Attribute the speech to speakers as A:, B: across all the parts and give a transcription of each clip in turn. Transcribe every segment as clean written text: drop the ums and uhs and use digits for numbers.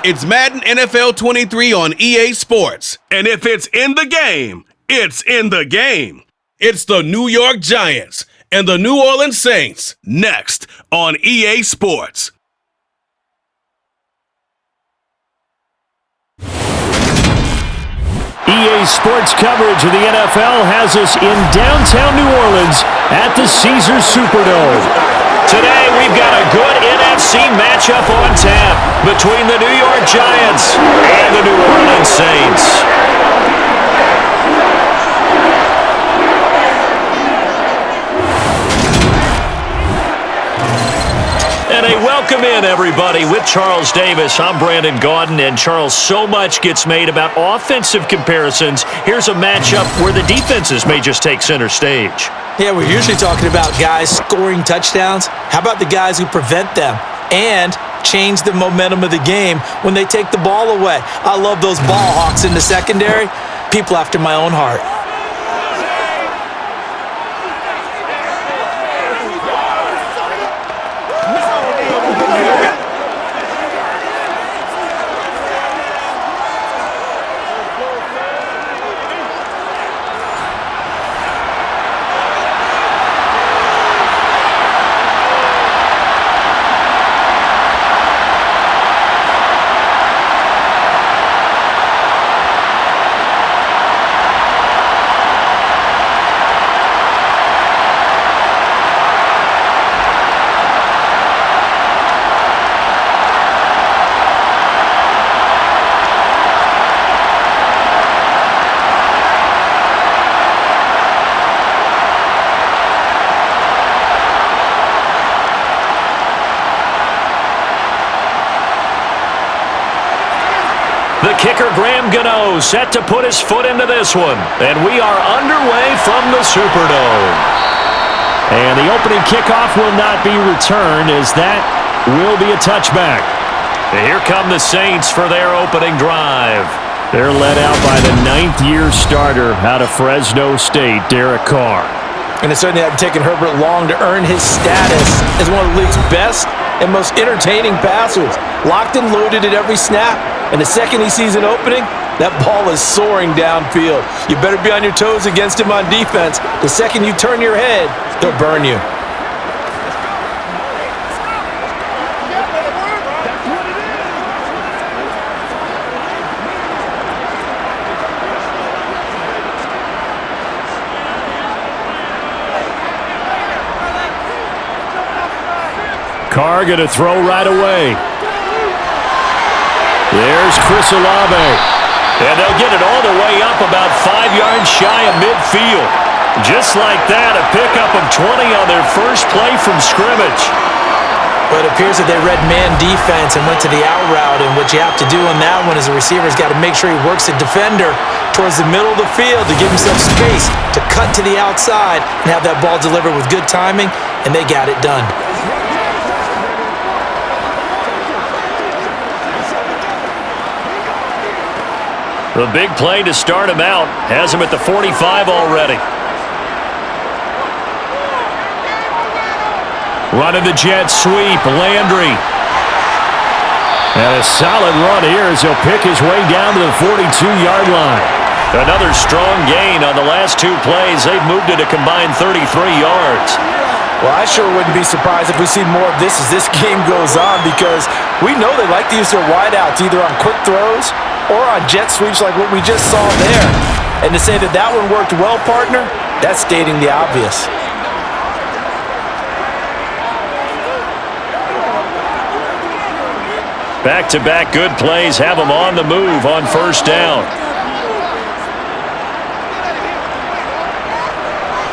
A: It's Madden NFL 23 on EA Sports. And if it's in the game, it's in the game. It's the New York Giants and the New Orleans Saints next on EA Sports.
B: EA Sports coverage of the NFL has us in downtown New Orleans at the Caesars Superdome. Today, we've got a good NFC matchup on tap between the New York Giants and the New Orleans Saints. And a welcome in, everybody, with Charles Davis. I'm Brandon Gaudin, and Charles, so much gets made about offensive comparisons. Here's a matchup where the defenses may just take center stage.
C: Yeah, we're usually talking about guys scoring touchdowns. How about the guys who prevent them and change the momentum of the game when they take the ball away? I love those ball hawks in the secondary. People after my own heart.
B: The kicker, Graham Gano, set to put his foot into this one. And we are underway from the Superdome. And the opening kickoff will not be returned, as that will be a touchback. And here come the Saints for their opening drive. They're led out by the ninth-year starter out of Fresno State, Derek Carr.
C: And it certainly hadn't taken Herbert long to earn his status as one of the league's best and most entertaining passers. Locked and loaded at every snap. And the second he sees an opening, that ball is soaring downfield. You better be on your toes against him on defense. The second you turn your head, he'll burn you.
B: Carr going to throw right away. There's Chris Olave. And they'll get it all the way up about 5 yards shy of midfield. Just like that, a pickup of 20 on their first play from scrimmage.
C: But it appears that they read man defense and went to the out route, and what you have to do on that one is the receiver's got to make sure he works the defender towards the middle of the field to give himself space to cut to the outside and have that ball delivered with good timing, and they got it done.
B: The big play to start him out has him at the 45 already. Running the jet sweep, Landry. And a solid run here as he'll pick his way down to the 42-yard line. Another strong gain on the last two plays. They've moved it a combined 33 yards.
C: Well, I sure wouldn't be surprised if we see more of this as this game goes on, because we know they like to use their wideouts either on quick throws or on jet sweeps like what we just saw there. And to say that that one worked well, partner, that's stating the obvious.
B: Back-to-back good plays have them on the move on first down.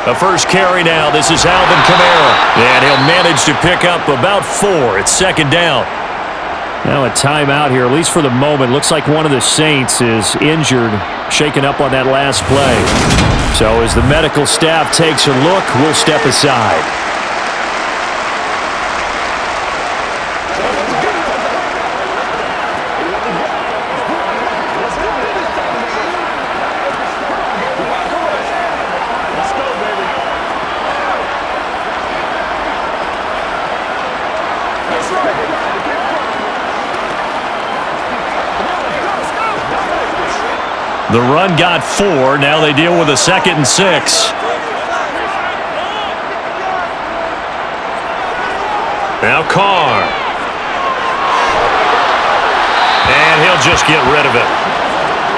B: The first carry now. This is Alvin Kamara. And he'll manage to pick up about 4. It's second down. Now a timeout here, at least for the moment. Looks like one of the Saints is injured, shaken up on that last play. So as the medical staff takes a look, we'll step aside. The run got 4. Now they deal with a 2nd and 6. Now Carr. And he'll just get rid of it.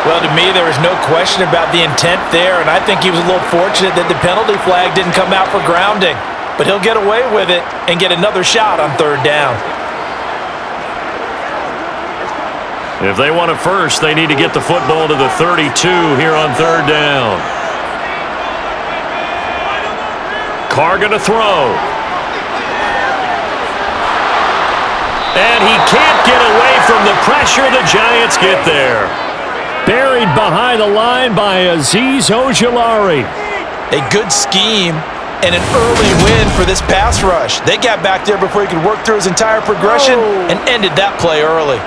C: Well, to me, there was no question about the intent there, and I think he was a little fortunate that the penalty flag didn't come out for grounding. But he'll get away with it and get another shot on 3rd down.
B: If they want it first, they need to get the football to the 32 here on 3rd down. Carr going to throw. And he can't get away from the pressure. The Giants get there. Buried behind the line by Azeez Ojulari.
C: A good scheme and an early win for this pass rush. They got back there before he could work through his entire progression and ended that play early.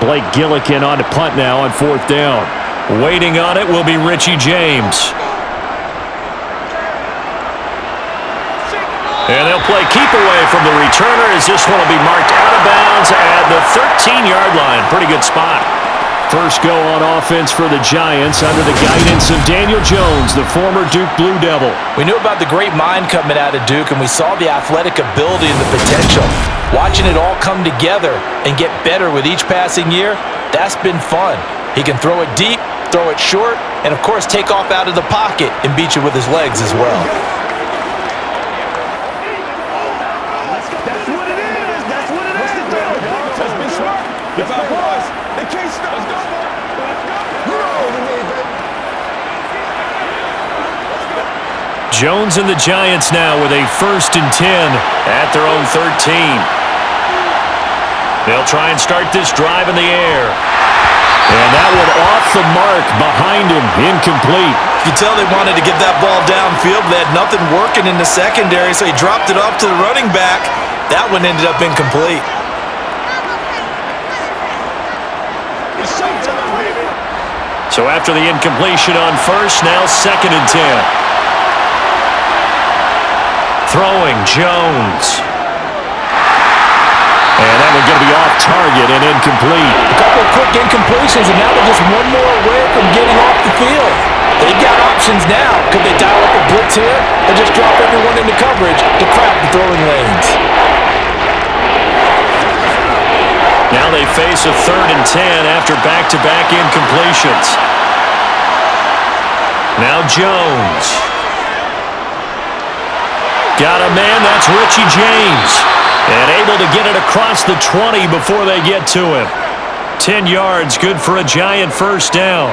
B: Blake Gillikin on to punt now on 4th down. Waiting on it will be Richie James. And they'll play keep away from the returner as this one will be marked out of bounds at the 13-yard line. Pretty good spot. First go on offense for the Giants under the guidance of Daniel Jones, the former Duke Blue Devil.
C: We knew about the great mind coming out of Duke, and we saw the athletic ability and the potential. Watching it all come together and get better with each passing year, that's been fun. He can throw it deep, throw it short, and of course take off out of the pocket and beat you with his legs as well.
D: That's what it is. That's what it is. What's the deal, dog? Just be smart. If I was, they can't stop. Let's go.
B: Jones and the Giants now with a 1st and 10 at their own 13. They'll try and start this drive in the air. And that one off the mark behind him, incomplete.
C: You could tell they wanted to get that ball downfield. They had nothing working in the secondary, so he dropped it off to the running back. That one ended up incomplete.
B: So after the incompletion on 1st, now 2nd and 10. Throwing Jones. And that one going to be off target and incomplete.
C: A couple of quick incompletions, and now they're just one more away from getting off the field. They've got options now. Could they dial up a blitz here or just drop everyone into coverage to crowd the throwing lanes?
B: Now they face a 3rd and 10 after back-to-back incompletions. Now Jones. Got a man, that's Richie James. And able to get it across the 20 before they get to him. 10 yards, good for a Giant 1st down.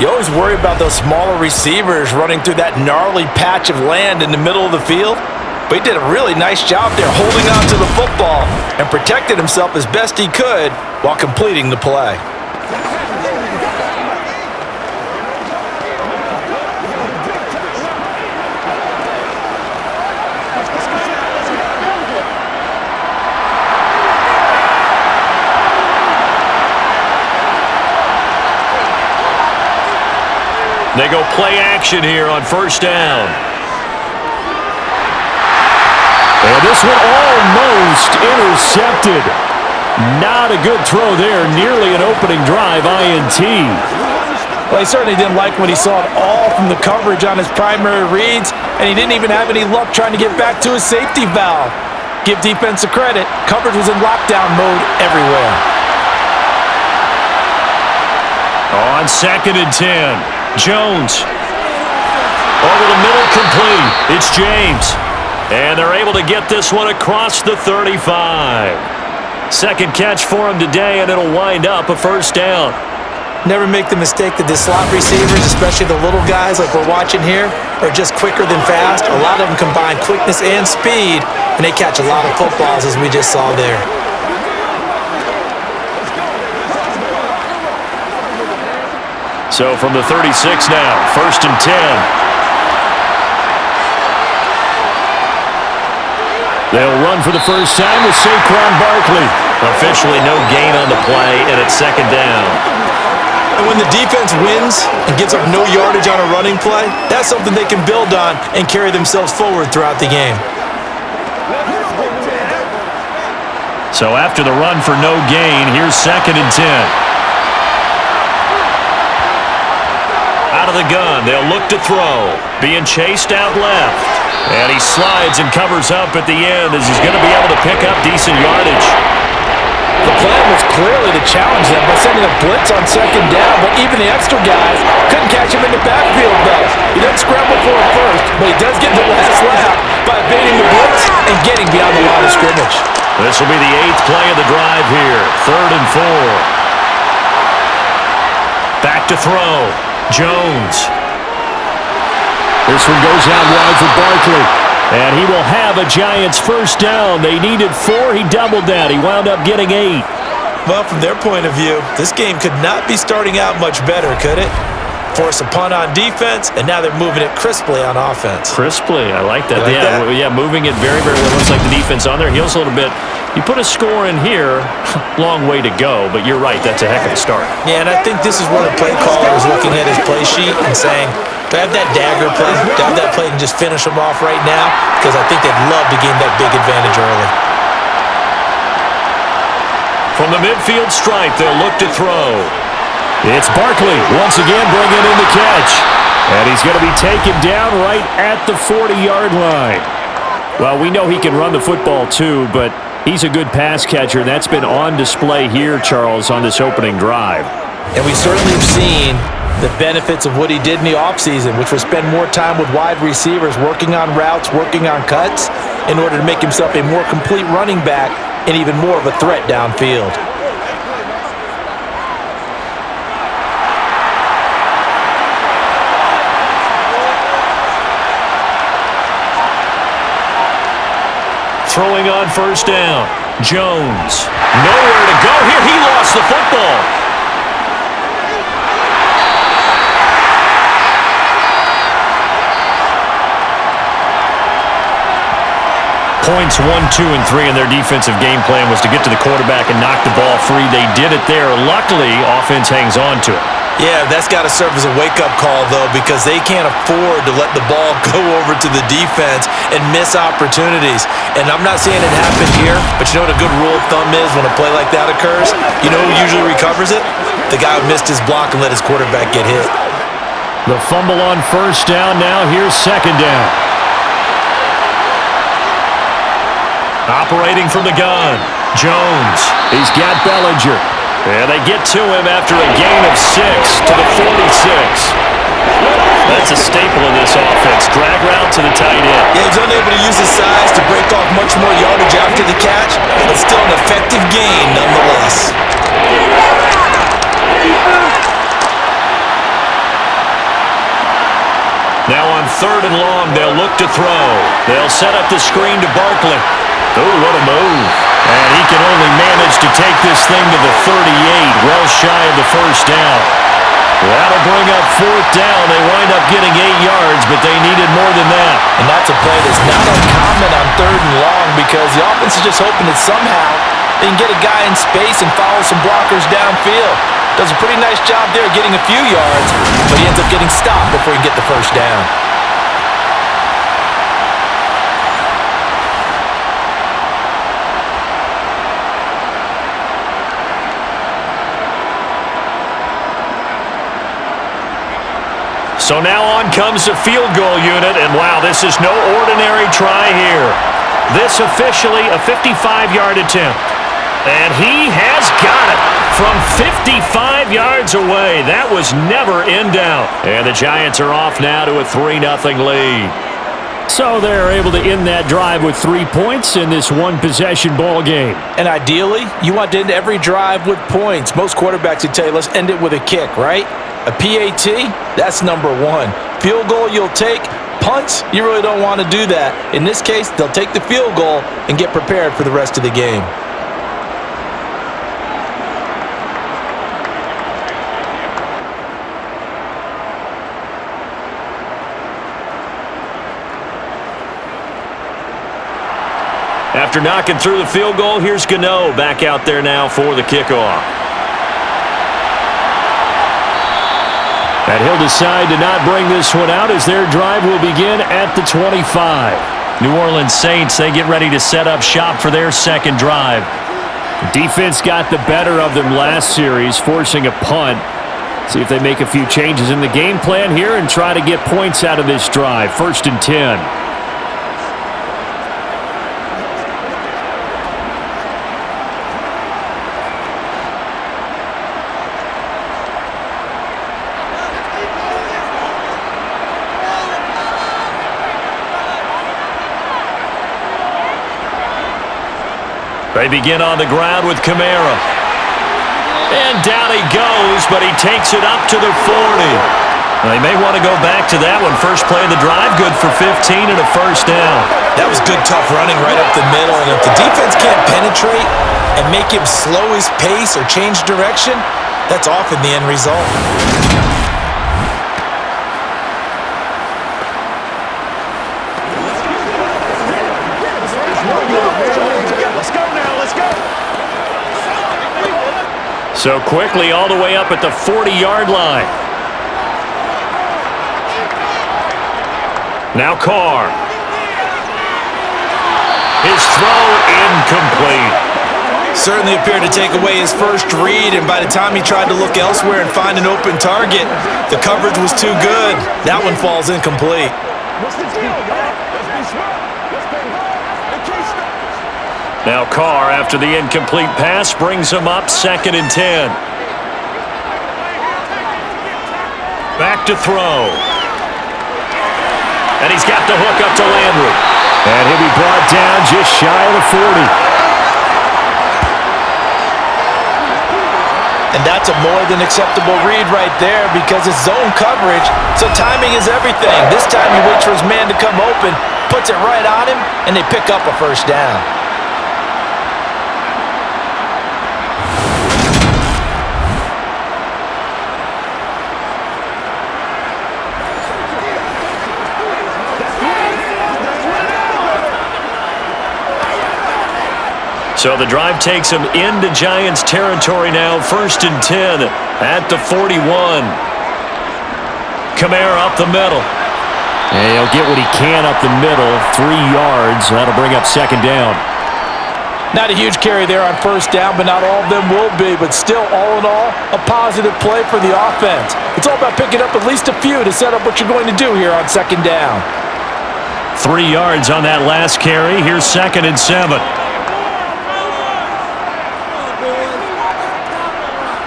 C: You always worry about those smaller receivers running through that gnarly patch of land in the middle of the field. But he did a really nice job there holding on to the football and protected himself as best he could while completing the play.
B: They go play action here on 1st down. And this one almost intercepted. Not a good throw there. Nearly an opening drive INT.
C: Well, he certainly didn't like when he saw it all from the coverage on his primary reads, and he didn't even have any luck trying to get back to his safety valve. Give defense a credit. Coverage was in lockdown mode everywhere.
B: On 2nd and 10. Jones. Over the middle, complete. It's James. And they're able to get this one across the 35. 2nd catch for him today, and it'll wind up a 1st down.
C: Never make the mistake that the slot receivers, especially the little guys like we're watching here, are just quicker than fast. A lot of them combine quickness and speed, and they catch a lot of footballs, as we just saw there.
B: So from the 36 now, 1st and 10. They'll run for the first time with Saquon Barkley.
C: Officially no gain on the play, and it's second down. And when the defense wins and gives up no yardage on a running play, that's something they can build on and carry themselves forward throughout the game.
B: So after the run for no gain, here's 2nd and 10. Out of the gun, they'll look to throw. Being chased out left. And he slides and covers up at the end as he's going to be able to pick up decent yardage.
C: The plan was clearly to challenge them by sending a blitz on 2nd down, but even the extra guys couldn't catch him in the backfield, though. He doesn't scramble for it first, but he does get the last lap by evading the blitz and getting beyond the line of scrimmage.
B: This will be the 8th play of the drive here. 3rd and 4. Back to throw. Jones. This one goes out wide for Barkley. And he will have a Giants first down. They needed 4. He doubled that. He wound up getting 8.
C: Well, from their point of view, this game could not be starting out much better, could it? Force a punt on defense, and now they're moving it crisply on offense.
B: Crisply, I like that.
C: Like that?
B: Yeah, moving it very, very well. Looks like the defense on their heels a little bit. You put a score in here, long way to go, but you're right, that's a heck of a start.
C: Yeah, and I think this is where the play caller is looking at his play sheet and saying, do I have that dagger play? Do I have that play and just finish them off right now? Because I think they'd love to gain that big advantage early.
B: From the midfield stripe, they'll look to throw. It's Barkley once again bringing in the catch. And he's going to be taken down right at the 40-yard line. Well, we know he can run the football too, but he's a good pass catcher. That's been on display here, Charles, on this opening drive.
C: And we certainly have seen the benefits of what he did in the offseason, which was spend more time with wide receivers, working on routes, working on cuts, in order to make himself a more complete running back and even more of a threat downfield.
B: Throwing on first down. Jones. Nowhere to go here. He lost the football. Points 1, 2, and 3 in their defensive game plan was to get to the quarterback and knock the ball free. They did it there. Luckily, offense hangs on to it.
C: Yeah, that's got to serve as a wake-up call, though, because they can't afford to let the ball go over to the defense and miss opportunities. And I'm not saying it happened here, but you know what a good rule of thumb is when a play like that occurs? You know who usually recovers it? The guy who missed his block and let his quarterback get hit.
B: The fumble on first down now. Here's 2nd down. Operating from the gun. Jones. He's got Bellinger. And they get to him after a gain of 6 to the 46. That's a staple of this offense. Drag route to the tight end.
C: Yeah, he's unable to use his size to break off much more yardage after the catch, but still an effective gain nonetheless.
B: Now on 3rd and long, they'll look to throw. They'll set up the screen to Barkley. Oh, what a move. And he can only manage to take this thing to the 38, well shy of the first down. That'll bring up 4th down. They wind up getting 8 yards, but they needed more than that.
C: And that's a play that's not uncommon on 3rd and long because the offense is just hoping that somehow they can get a guy in space and follow some blockers downfield. Does a pretty nice job there getting a few yards, but he ends up getting stopped before he can get the first down.
B: So now on comes the field goal unit, and wow, this is no ordinary try here. This officially a 55-yard attempt. And he has got it from 55 yards away. That was never in doubt. And the Giants are off now to a 3-0 lead. So they're able to end that drive with 3 points in this one-possession ball game.
C: And ideally, you want to end every drive with points. Most quarterbacks would tell you, let's end it with a kick, right? A PAT, that's number 1. Field goal you'll take. Punts, you really don't want to do that. In this case, they'll take the field goal and get prepared for the rest of the game.
B: After knocking through the field goal, here's Gano back out there now for the kickoff. And he'll decide to not bring this one out as their drive will begin at the 25. New Orleans Saints, they get ready to set up shop for their second drive. Defense got the better of them last series, forcing a punt. See if they make a few changes in the game plan here and try to get points out of this drive. 1st and 10. They begin on the ground with Kamara. And down he goes, but he takes it up to the 40. They may want to go back to that one. First play of the drive, good for 15 and a first down.
C: That was good, tough running right up the middle. And if the defense can't penetrate and make him slow his pace or change direction, that's often the end result.
B: So quickly all the way up at the 40-yard line. Now Carr. His throw incomplete.
C: Certainly appeared to take away his first read, and by the time he tried to look elsewhere and find an open target, the coverage was too good. That one falls incomplete.
D: What's the deal, man? Let's be smart. Let's play ball. They can't stop us.
B: Now Carr, after the incomplete pass, brings him up 2nd and 10. Back to throw. And he's got the hook up to Landry. And he'll be brought down just shy of the 40.
C: And that's a more than acceptable read right there because it's zone coverage, so timing is everything. This time he waits for his man to come open, puts it right on him, and they pick up a first down.
B: So the drive takes him into Giants territory now. 1st and 10 at the 41. Kamara up the middle. And he'll get what he can up the middle. 3 yards. That'll bring up 2nd down.
C: Not a huge carry there on 1st down, but not all of them will be. But still, all in all, a positive play for the offense. It's all about picking up at least a few to set up what you're going to do here on 2nd down.
B: 3 yards on that last carry. Here's 2nd and 7.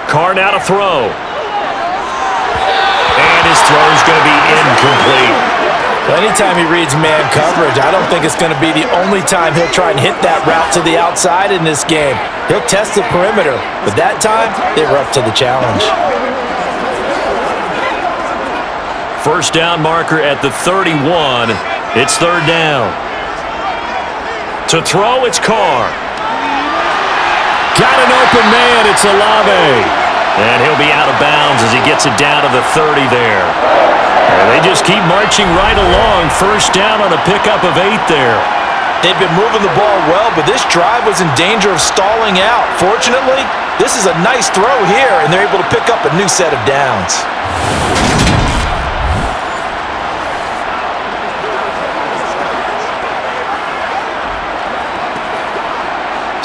B: Carr now to throw. And his throw is going to be incomplete.
C: Well, anytime he reads man coverage, I don't think it's going to be the only time he'll try and hit that route to the outside in this game. He'll test the perimeter, but that time, they were up to the challenge.
B: 1st down marker at the 31. It's 3rd down. To throw, it's Carr. Got an open man, it's Olave. And he'll be out of bounds as he gets it down to the 30 there. And they just keep marching right along. 1st down on a pickup of 8 there.
C: They've been moving the ball well, but this drive was in danger of stalling out. Fortunately, this is a nice throw here, and they're able to pick up a new set of downs.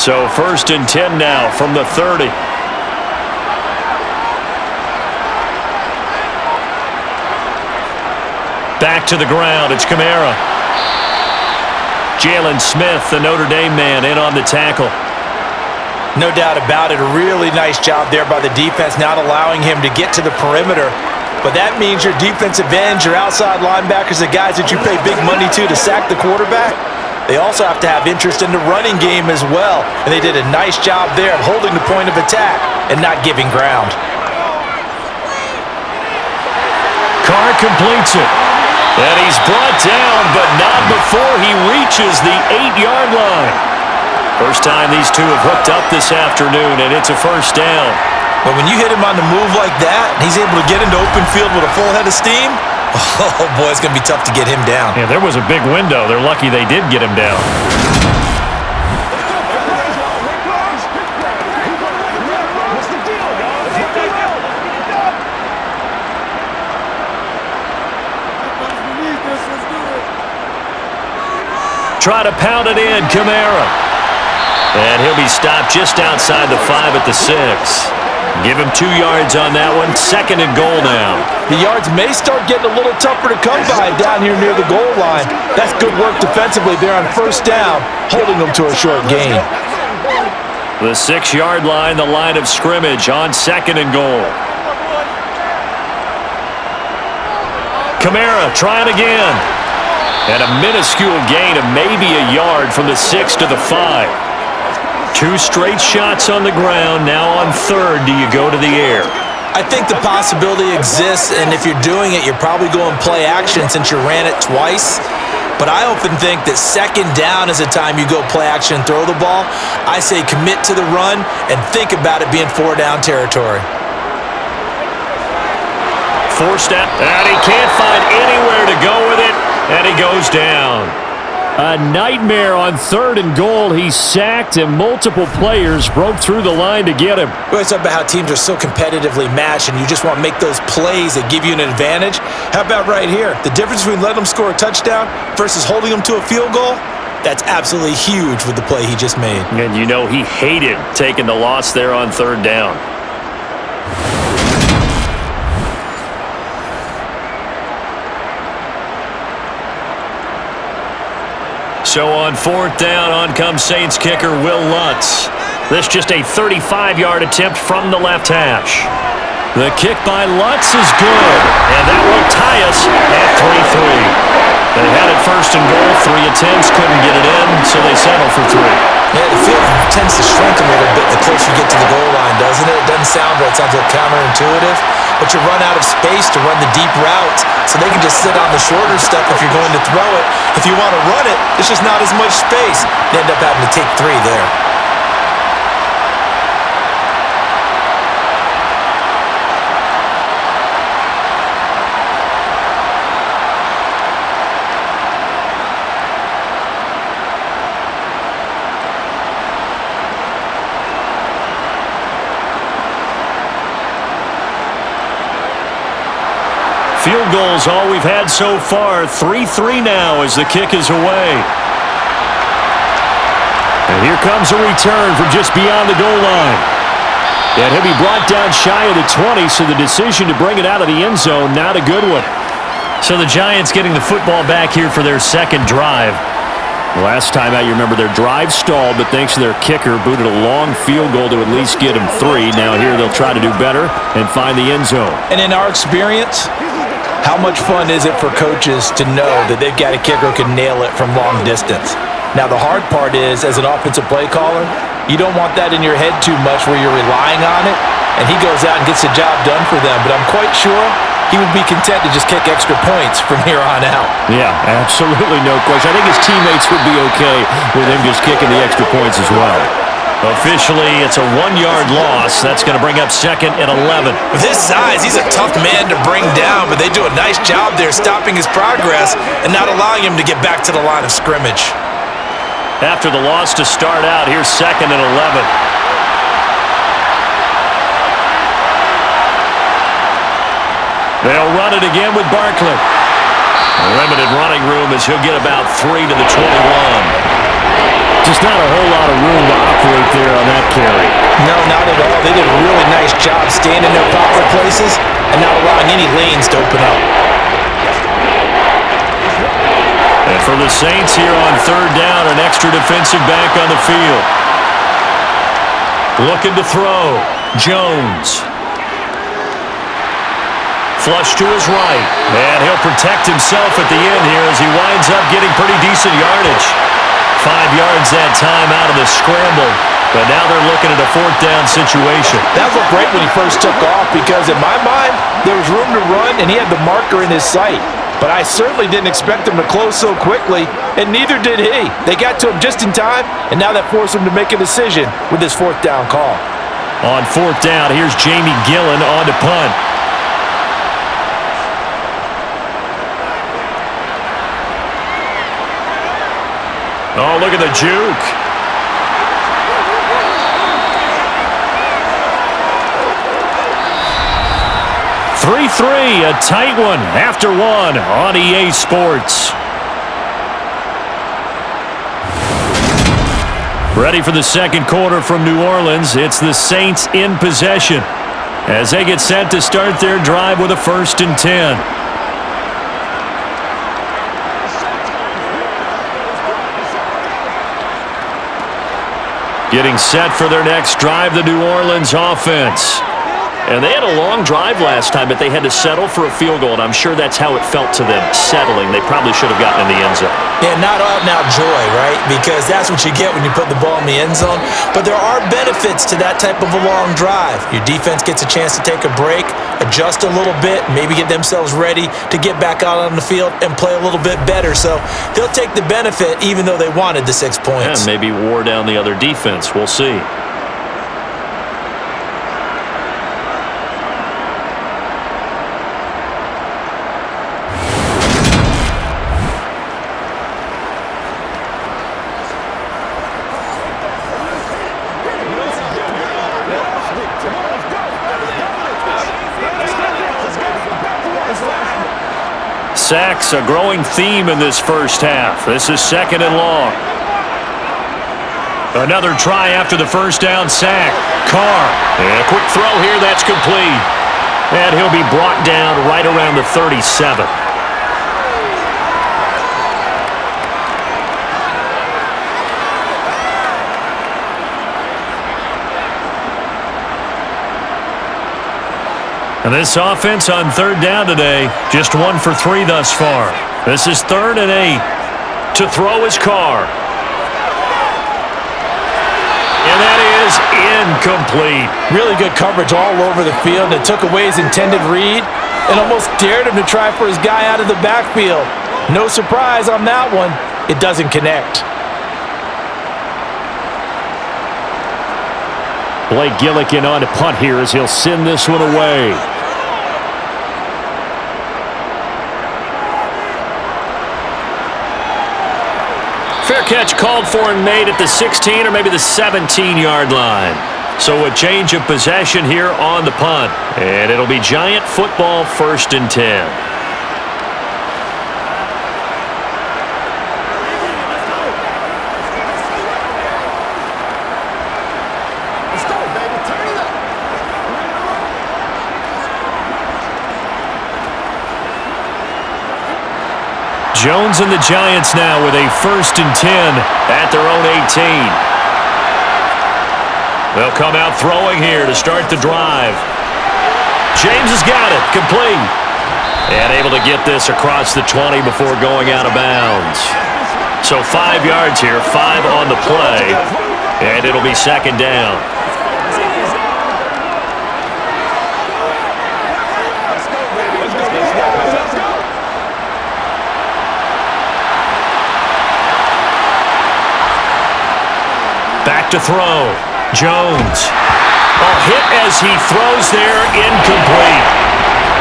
B: So 1st and 10 now from the 30. Back to the ground, it's Kamara. Jalen Smith, the Notre Dame man, in on the tackle.
C: No doubt about it, a really nice job there by the defense, not allowing him to get to the perimeter. But that means your defensive ends, your outside linebackers, the guys that you pay big money to sack the quarterback, they also have to have interest in the running game as well. And they did a nice job there of holding the point of attack and not giving ground.
B: Carr completes it. And he's brought down, but not before he reaches the 8-yard line. First time these two have hooked up this afternoon, and it's a 1st down.
C: But when you hit him on the move like that, and he's able to get into open field with a full head of steam, oh boy, it's going to be tough to get him down.
B: Yeah, there was a big window. They're lucky they did get him down. try to pound it in. Kamara. And he'll be stopped just outside the 5 at the 6. Give him 2 yards on that one. 2nd and goal now.
C: The yards may start getting a little tougher to come by down here near the goal line. That's good work defensively there on 1st down, holding them to a short gain.
B: The 6-yard line, the line of scrimmage on 2nd and goal. Kamara trying again. And a minuscule gain of maybe a yard from the 6 to the 5. 2 straight shots on the ground. Now on 3rd, do you go to the air?
C: I think the possibility exists, and if you're doing it, you're probably going play action since you ran it twice. But I often think that 2nd down is a time you go play action and throw the ball. I say commit to the run and think about it being 4-down territory.
B: Forced out, and he can't find anywhere to go with it, and he goes down. A nightmare on 3rd and goal. He's sacked, and multiple players broke through the line to get him.
C: We always talk about how teams are so competitively matched, and you just want to make those plays that give you an advantage. How about right here? The difference between letting them score a touchdown versus holding them to a field goal, that's absolutely huge with the play he just made.
B: And you know he hated taking the loss there on 3rd down. So on 4th down, on comes Saints kicker Will Lutz. This just a 35-yard attempt from the left hash. The kick by Lutz is good, and that will tie us at 3-3. They had it 1st and goal, 3 attempts, couldn't get it in, so they settle for 3.
C: Yeah, the field tends to shrink a little bit the closer you get to the goal line, doesn't it? It doesn't sound right. It sounds a little counterintuitive. But you run out of space to run the deep routes, so they can just sit on the shorter stuff if you're going to throw it. If you want to run it, there's just not as much space. You end up having to take 3 there.
B: Field goals all we've had so far. 3-3 now as the kick is away. And here comes a return from just beyond the goal line. And he'll be brought down shy of the 20, so the decision to bring it out of the end zone, not a good one. So the Giants getting the football back here for their 2nd drive. Last time out, you remember their drive stalled, but thanks to their kicker, booted a long field goal to at least get them 3. Now here they'll try to do better and find the end zone.
C: And in our experience, how much fun is it for coaches to know that they've got a kicker who can nail it from long distance? Now, the hard part is, as an offensive play caller, you don't want that in your head too much where you're relying on it, and he goes out and gets the job done for them. But I'm quite sure he would be content to just kick extra points from here on out.
B: Yeah, absolutely no question. I think his teammates would be okay with him just kicking the extra points as well. Officially, it's a 1-yard loss. That's going to bring up 2nd and 11.
C: With his size, he's a tough man to bring down, but they do a nice job there stopping his progress and not allowing him to get back to the line of scrimmage.
B: After the loss to start out, here's 2nd and 11. They'll run it again with Barkley. Limited running room as he'll get about 3 to the 21. Just not a whole lot of room to operate there on that carry.
C: No, not at all. They did a really nice job staying in their proper places and not allowing any lanes to open up.
B: And for the Saints here on 3rd down, an extra defensive back on the field. Looking to throw. Jones. Flush to his right. And he'll protect himself at the end here as he winds up getting pretty decent yardage. 5 yards that time out of the scramble. But now they're looking at a 4th down situation.
C: That looked great when he first took off because in my mind, there was room to run and he had the marker in his sight. But I certainly didn't expect him to close so quickly, and neither did he. They got to him just in time, and now that forced him to make a decision with his 4th down call.
B: On 4th down, here's Jamie Gillen on to punt. Oh, look at the juke. A tight one after one on EA Sports. Ready for the second quarter from New Orleans. It's the Saints in possession as they get set to start their drive with a 1st and 10. Getting set for their next drive, the New Orleans offense. And they had a long drive last time, but they had to settle for a field goal, and I'm sure that's how it felt to them, settling. They probably should have gotten in the end zone.
C: Yeah, not out-and-out joy, right? Because that's what you get when you put the ball in the end zone. But there are benefits to that type of a long drive. Your defense gets a chance to take a break, adjust a little bit, maybe get themselves ready to get back out on the field and play a little bit better. So they'll take the benefit even though they wanted the 6 points.
B: And maybe wore down the other defense. We'll see. Sacks, a growing theme in this first half. This is 2nd and long. Another try after the first down sack. Carr. And a quick throw here. That's complete. And he'll be brought down right around the 37. And this offense on 3rd down today, just 1 for 3 thus far. This is 3rd and 8. To throw his Carr. And that is incomplete.
C: Really good coverage all over the field. It took away his intended read and almost dared him to try for his guy out of the backfield. No surprise on that one. It doesn't connect.
B: Blake Gillikin on to punt here as he'll send this one away. Fair catch called for and made at the 16 or maybe the 17-yard line. So a change of possession here on the punt. And it'll be Giant football 1st and 10. Jones and the Giants now with a 1st and 10 at their own 18. They'll come out throwing here to start the drive. James has got it, complete. And able to get this across the 20 before going out of bounds. So 5 yards here, 5 on the play, and it'll be 2nd down. Back to throw. Jones. Hit as he throws there, incomplete.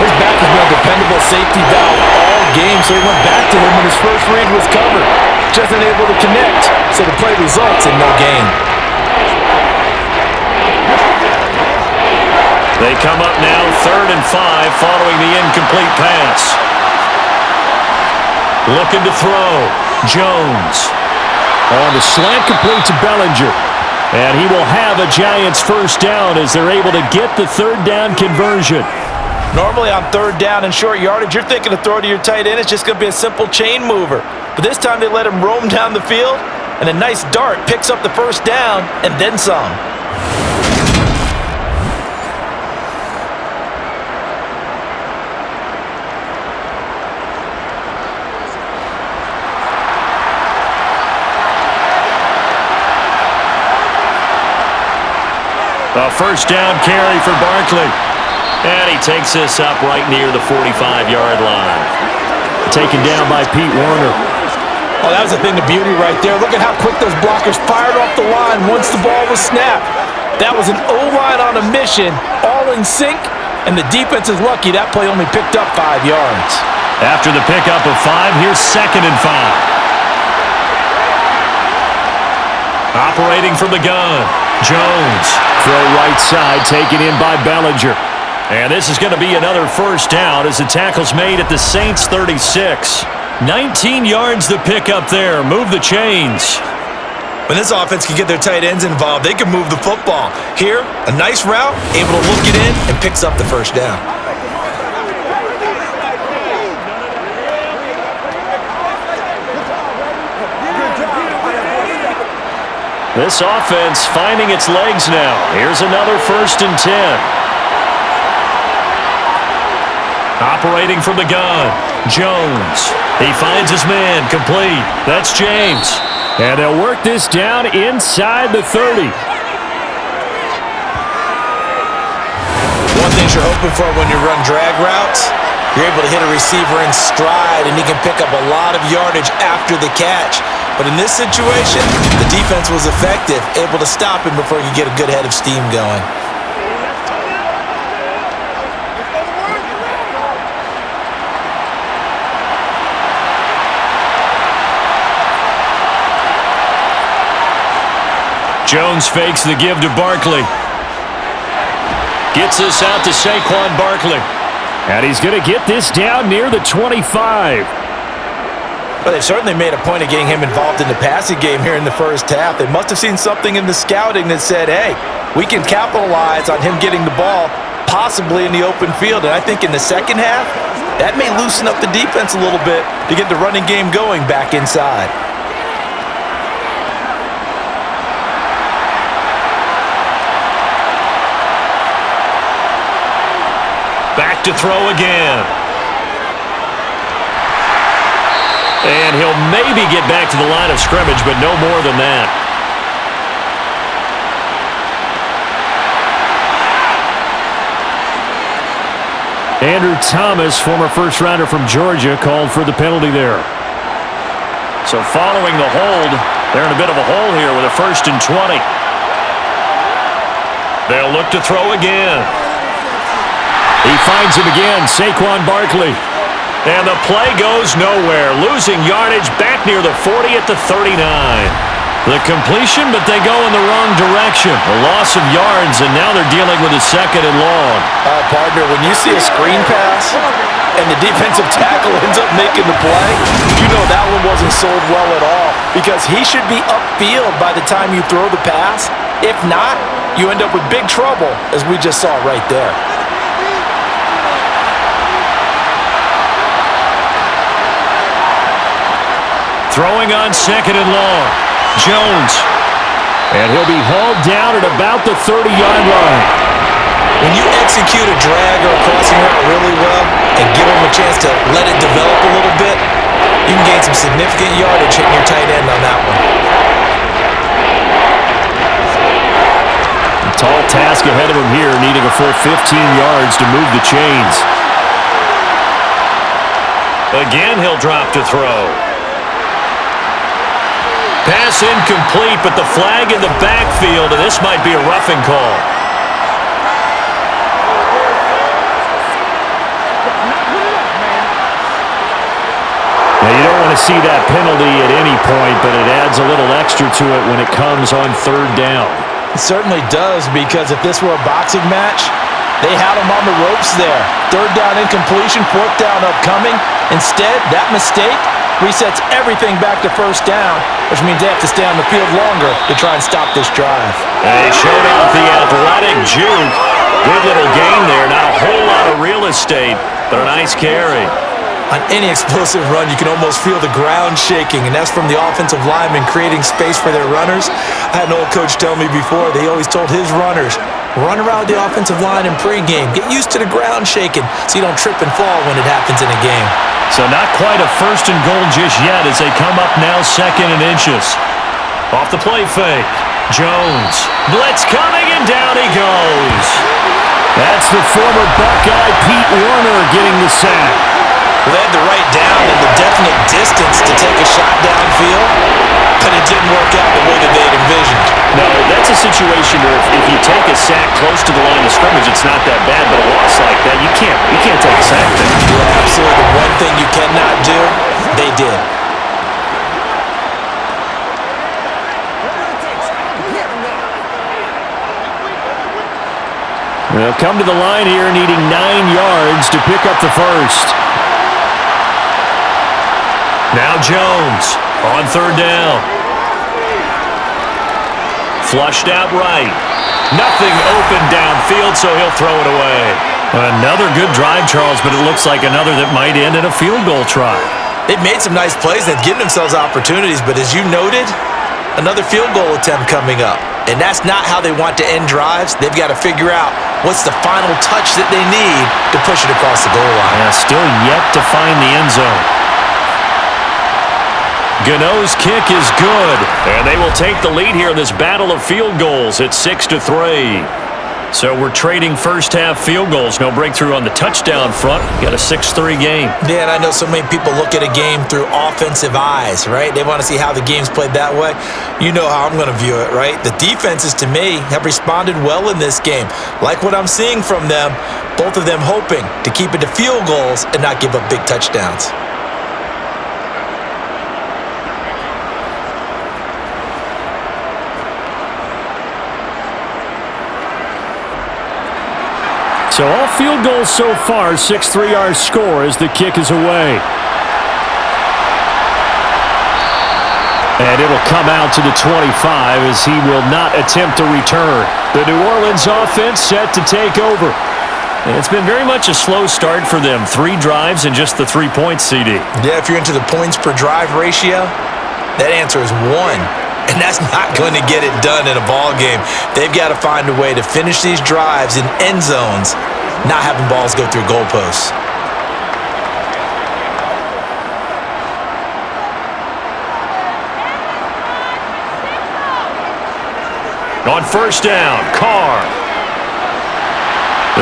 C: His back has been a dependable safety valve all game, so he went back to him when his first read was covered. Just unable to connect, so the play results in no gain.
B: They come up now 3rd and 5 following the incomplete pass. Looking to throw. Jones. On the slant complete to Bellinger. And he will have a Giants 1st down as they're able to get the 3rd down conversion.
C: Normally on 3rd down and short yardage, you're thinking to throw to your tight end. It's just going to be a simple chain mover. But this time they let him roam down the field, and a nice dart picks up the 1st down and then some.
B: A 1st down carry for Barkley. And he takes this up right near the 45-yard line. Taken down by Pete Werner.
C: Oh, that was a thing of beauty right there. Look at how quick those blockers fired off the line once the ball was snapped. That was an O-line on a mission, all in sync, and the defense is lucky that play only picked up 5 yards.
B: After the pickup of 5, here's 2nd and 5. Operating from the gun. Jones. Throw right side, taken in by Bellinger. And this is going to be another 1st down as the tackle's made at the Saints 36. 19 yards to pick up there. Move the chains.
C: When this offense can get their tight ends involved, they can move the football. Here, a nice route, able to look it in, and picks up the first down.
B: This offense finding its legs now. Here's another 1st and 10. Operating from the gun, Jones. He finds his man, complete. That's James. And they'll work this down inside the 30.
C: One thing you're hoping for when you run drag routes, you're able to hit a receiver in stride, and he can pick up a lot of yardage after the catch. But in this situation, the defense was effective, able to stop him before he could get a good head of steam going.
B: Jones fakes the give to Barkley. Gets this out to Saquon Barkley. And he's going to get this down near the 25.
C: But they've certainly made a point of getting him involved in the passing game here in the first half. They must have seen something in the scouting that said, hey, we can capitalize on him getting the ball possibly in the open field. And I think in the second half, that may loosen up the defense a little bit to get the running game going back inside.
B: Back to throw again. And he'll maybe get back to the line of scrimmage, but no more than that. Andrew Thomas, former first-rounder from Georgia, called for the penalty there. So following the hold, they're in a bit of a hole here with a 1st and 20. They'll look to throw again. He finds him again, Saquon Barkley. And the play goes nowhere, losing yardage back near the 40 at the 39. The completion, but they go in the wrong direction. A loss of yards, and now they're dealing with a 2nd and long.
C: Partner, when you see a screen pass and the defensive tackle ends up making the play, you know that one wasn't sold well at all, because he should be upfield by the time you throw the pass. If not, you end up with big trouble, as we just saw right there.
B: Throwing on 2nd and long. Jones. And he'll be hauled down at about the 30-yard line.
C: When you execute a drag or a crossing route really well and give him a chance to let it develop a little bit, you can gain some significant yardage hitting your tight end on that one.
B: A tall task ahead of him here, needing a full 15 yards to move the chains. Again, he'll drop to throw. Pass incomplete, but the flag in the backfield, and this might be a roughing call. Now, you don't want to see that penalty at any point, but it adds a little extra to it when it comes on 3rd down.
C: It certainly does, because if this were a boxing match, they had him on the ropes there. 3rd down incompletion, 4th down upcoming. Instead, that mistake resets everything back to 1st down, which means they have to stay on the field longer to try and stop this drive.
B: They showed off the athletic juke. Good little gain there. Not a whole lot of real estate, but a nice carry.
C: On any explosive run, you can almost feel the ground shaking, and that's from the offensive linemen creating space for their runners. I had an old coach tell me before, they always told his runners, run around the offensive line in pregame. Get used to the ground shaking so you don't trip and fall when it happens in a game.
B: So not quite a 1st and goal just yet as they come up now 2nd and inches. Off the play fake. Jones. Blitz coming, and down he goes. That's the former Buckeye Pete Warner getting the sack.
C: They had the right down and the definite distance to take a shot downfield, but it didn't work out the way that they had envisioned.
B: No, that's a situation where if you take a sack close to the line of scrimmage, it's not that bad, but a loss like that, you can't take a sack there.
C: Yeah, absolutely. The one thing you cannot do, they did.
B: They'll come to the line here needing 9 yards to pick up the 1st. Now Jones on 3rd down. Flushed out right. Nothing open downfield, so he'll throw it away. Another good drive, Charles, but it looks like another that might end in a field goal try.
C: They've made some nice plays. They've given themselves opportunities, but as you noted, another field goal attempt coming up. And that's not how they want to end drives. They've got to figure out what's the final touch that they need to push it across the goal line.
B: Yeah, still yet to find the end zone. Gano's kick is good, and they will take the lead here in this battle of field goals at 6-3. So we're trading first-half field goals. No breakthrough on the touchdown front. Got a 6-3 game.
C: Yeah, and I know so many people look at a game through offensive eyes, right? They want to see how the game's played that way. You know how I'm going to view it, right? The defenses, to me, have responded well in this game. Like what I'm seeing from them, both of them hoping to keep it to field goals and not give up big touchdowns.
B: So all field goals so far, 6-3 our score as the kick is away. And it'll come out to the 25 as he will not attempt to return. The New Orleans offense set to take over. And it's been very much a slow start for them. 3 drives and just the 3 points, CD.
C: Yeah, if you're into the points per drive ratio, that answer is 1. And that's not going to get it done in a ball game. They've got to find a way to finish these drives in end zones, not having balls go through goalposts.
B: On first down, Carr.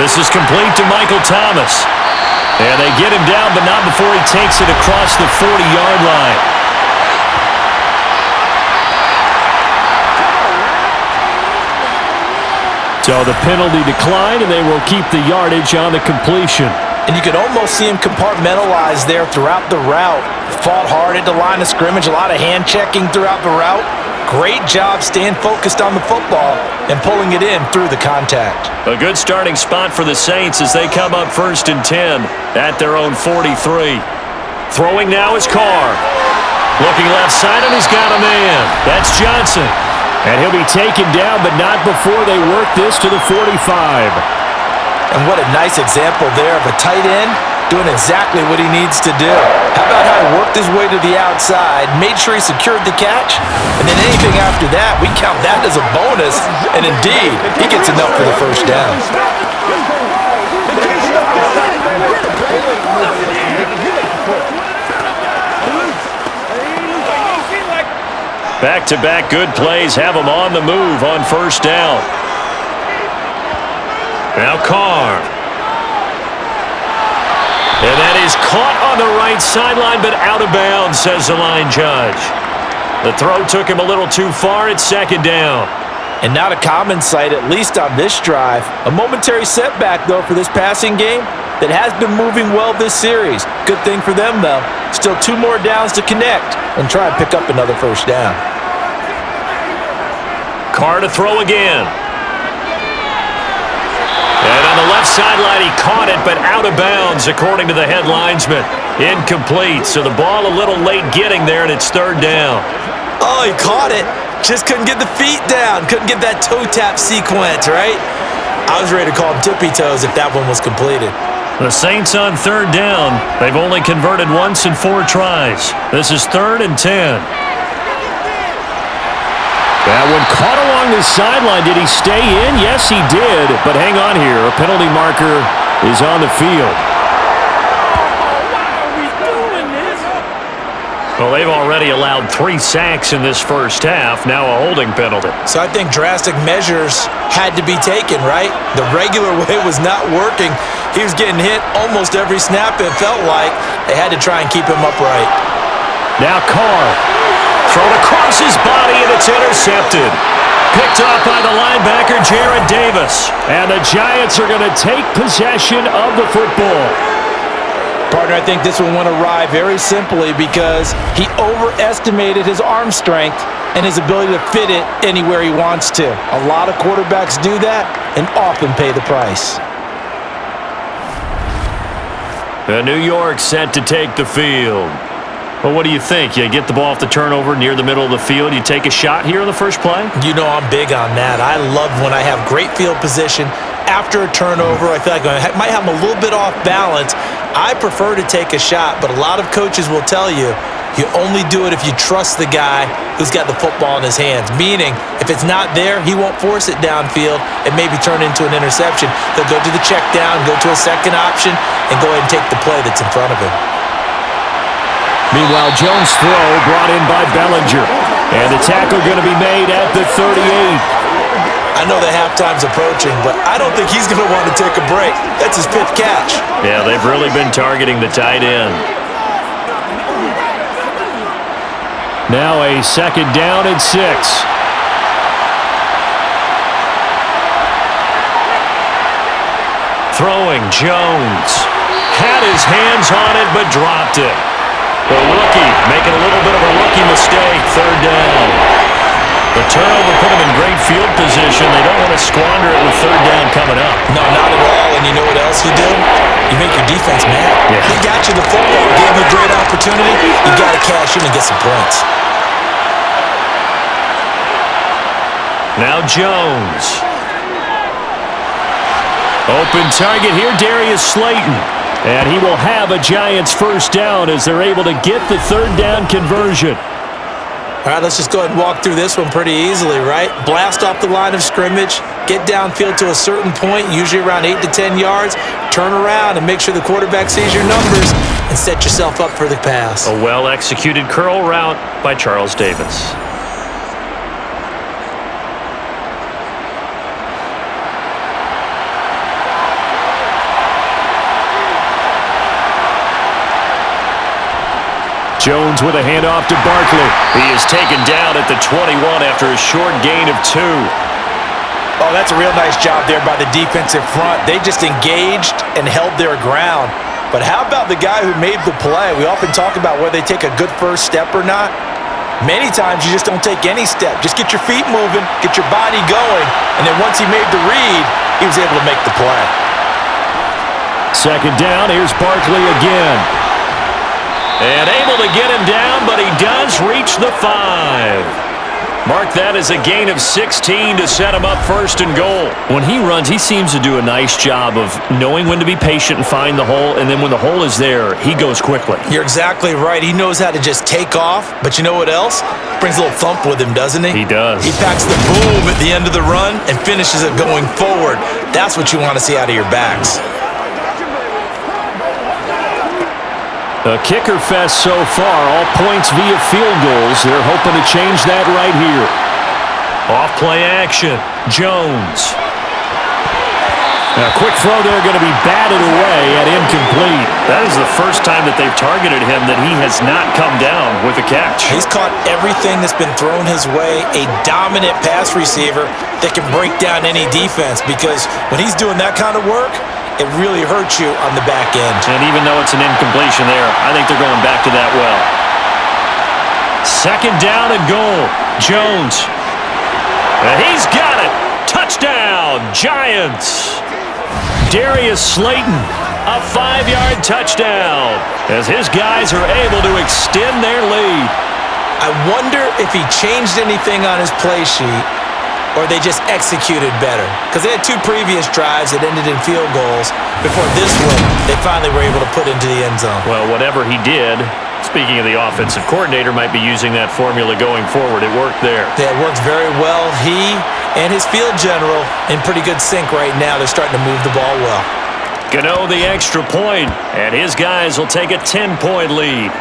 B: This is complete to Michael Thomas. And they get him down, but not before he takes it across the 40-yard line. So the penalty declined, and they will keep the yardage on the completion.
C: And you could almost see him compartmentalize there throughout the route. Fought hard at the line of scrimmage, a lot of hand checking throughout the route. Great job staying focused on the football and pulling it in through the contact.
B: A good starting spot for the Saints as they come up 1st and 10 at their own 43. Throwing now is Carr. Looking left side, and he's got a man. That's Johnson. And he'll be taken down, but not before they work this to the 45.
C: And what a nice example there of a tight end doing exactly what he needs to do. How about how he worked his way to the outside, made sure he secured the catch, and then anything after that, we count that as a bonus. And indeed, he gets enough for the first down.
B: Back-to-back good plays have them on the move on first down. Now Carr. And that is caught on the right sideline, but out of bounds, says the line judge. The throw took him a little too far. It's 2nd down.
C: And not a common sight, at least on this drive. A momentary setback, though, for this passing game that has been moving well this series. Good thing for them, though. Still 2 more downs to connect and try and pick up another first down.
B: Carr to throw again. And on the left sideline, he caught it, but out of bounds, according to the head linesman. Incomplete, so the ball a little late getting there, and it's 3rd down.
C: Oh, he caught it. Just couldn't get the feet down. Couldn't get that toe tap sequence, right? I was ready to call him tippy toes if that one was completed.
B: The Saints on 3rd down. They've only converted once in 4 tries. This is 3rd and 10. That one caught along the sideline. Did he stay in? Yes, he did. But hang on here. A penalty marker is on the field. Well, they've already allowed 3 sacks in this first half. Now a holding penalty.
C: So I think drastic measures had to be taken, right? The regular way was not working. He was getting hit almost every snap, it felt like. They had to try and keep him upright.
B: Now Carr. Thrown across his body, and it's intercepted. Picked off by the linebacker, Jared Davis. And the Giants are going to take possession of the football.
C: Partner, I think this one went awry very simply because he overestimated his arm strength and his ability to fit it anywhere he wants to. A lot of quarterbacks do that and often pay the price.
B: The New York set to take the field. Well, what do you think? You get the ball off the turnover near the middle of the field. You take a shot here in the first play?
C: You know I'm big on that. I love when I have great field position after a turnover. I feel like I might have them a little bit off balance. I prefer to take a shot, but a lot of coaches will tell you, you only do it if you trust the guy who's got the football in his hands. Meaning, if it's not there, he won't force it downfield and maybe turn into an interception. He'll go to the check down, go to a second option, and go ahead and take the play that's in front of him.
B: Meanwhile, Jones' throw brought in by Bellinger. And the tackle going to be made at the 38.
C: I know that halftime's approaching, but I don't think he's going to want to take a break. That's his fifth catch.
B: Yeah, they've really been targeting the tight end. Now a second down and 6. Throwing, Jones. Had his hands on it, but dropped it. The rookie making a little bit of a rookie mistake, third down. The turnover put him in great field position. They don't want to squander it with third down coming up.
C: No, not at all. And you know what else you do? You make your defense mad.
B: Yeah.
C: He got you the football, gave you a great opportunity. You got to cash in and get some points.
B: Now Jones. Open target here, Darius Slayton. And he will have a Giants first down as they're able to get the third down conversion.
C: All right, let's just go ahead and walk through this one pretty easily, right? Blast off the line of scrimmage, get downfield to a certain point, usually around 8 to 10 yards, turn around and make sure the quarterback sees your numbers and set yourself up for the pass.
B: A well-executed curl route by Charles Davis. Jones with a handoff to Barkley. He is taken down at the 21 after a short gain of 2.
C: Oh, that's a real nice job there by the defensive front. They just engaged and held their ground. But how about the guy who made the play? We often talk about whether they take a good first step or not. Many times you just don't take any step. Just get your feet moving, get your body going, and then once he made the read, he was able to make the play.
B: Second down, here's Barkley again. And able to get him down, but he does reach the 5. Mark that as a gain of 16 to set him up first and goal. When he runs, he seems to do a nice job of knowing when to be patient and find the hole, and then when the hole is there, he goes quickly.
C: You're exactly right. He knows how to just take off, but you know what else? Brings a little thump with him, doesn't he?
B: He does.
C: He packs the boom at the end of the run and finishes it going forward. That's what you want to see out of your backs.
B: A kicker fest so far, all points via field goals. They're hoping to change that right here. Off play action, Jones. A quick throw there going to be batted away at incomplete. That is the first time that they've targeted him that he has not come down with a catch.
C: He's caught everything that's been thrown his way. A dominant pass receiver that can break down any defense, because when he's doing that kind of work, it really hurts you on the back end.
B: And even though it's an incompletion there, I think they're going back to that well. Second down and goal. Jones. And he's got it. Touchdown, Giants. Darius Slayton, a 5-yard touchdown, as his guys are able to extend their lead.
C: I wonder if he changed anything on his play sheet, or they just executed better. Because they had 2 previous drives that ended in field goals. Before this one, they finally were able to put into the end zone.
B: Well, whatever he did, speaking of the offensive coordinator, might be using that formula going forward. It worked there.
C: Yeah, it worked very well. He and his field general in pretty good sync right now. They're starting to move the ball well.
B: Gano the extra point, and his guys will take a 10-point lead.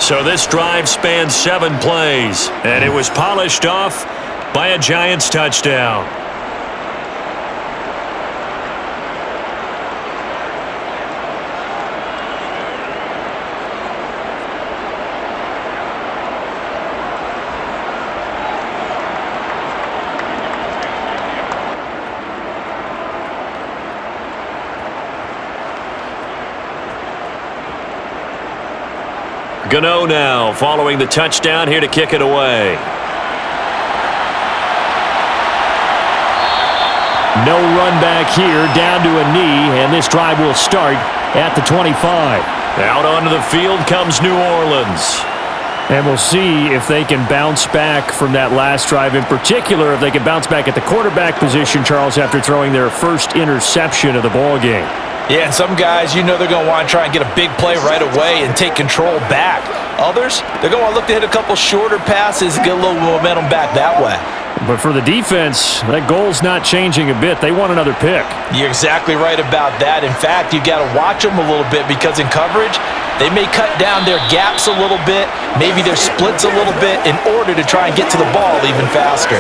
B: So this drive spans 7 plays, and it was polished off by a Giants touchdown. Gano now following the touchdown here to kick it away. No run back here, down to a knee, and this drive will start at the 25. Out onto the field comes New Orleans. And we'll see if they can bounce back from that last drive. In particular, if they can bounce back at the quarterback position, Charles, after throwing their first interception of the ball game.
C: Yeah, and some guys, they're going to want to try and get a big play right away and take control back. Others, they're going to look to hit a couple shorter passes and get a little momentum back that way.
B: But for the defense, that goal's not changing a bit. They want another pick.
C: You're exactly right about that. In fact, you got to watch them a little bit because in coverage, they may cut down their gaps a little bit, maybe their splits a little bit in order to try and get to the ball even faster.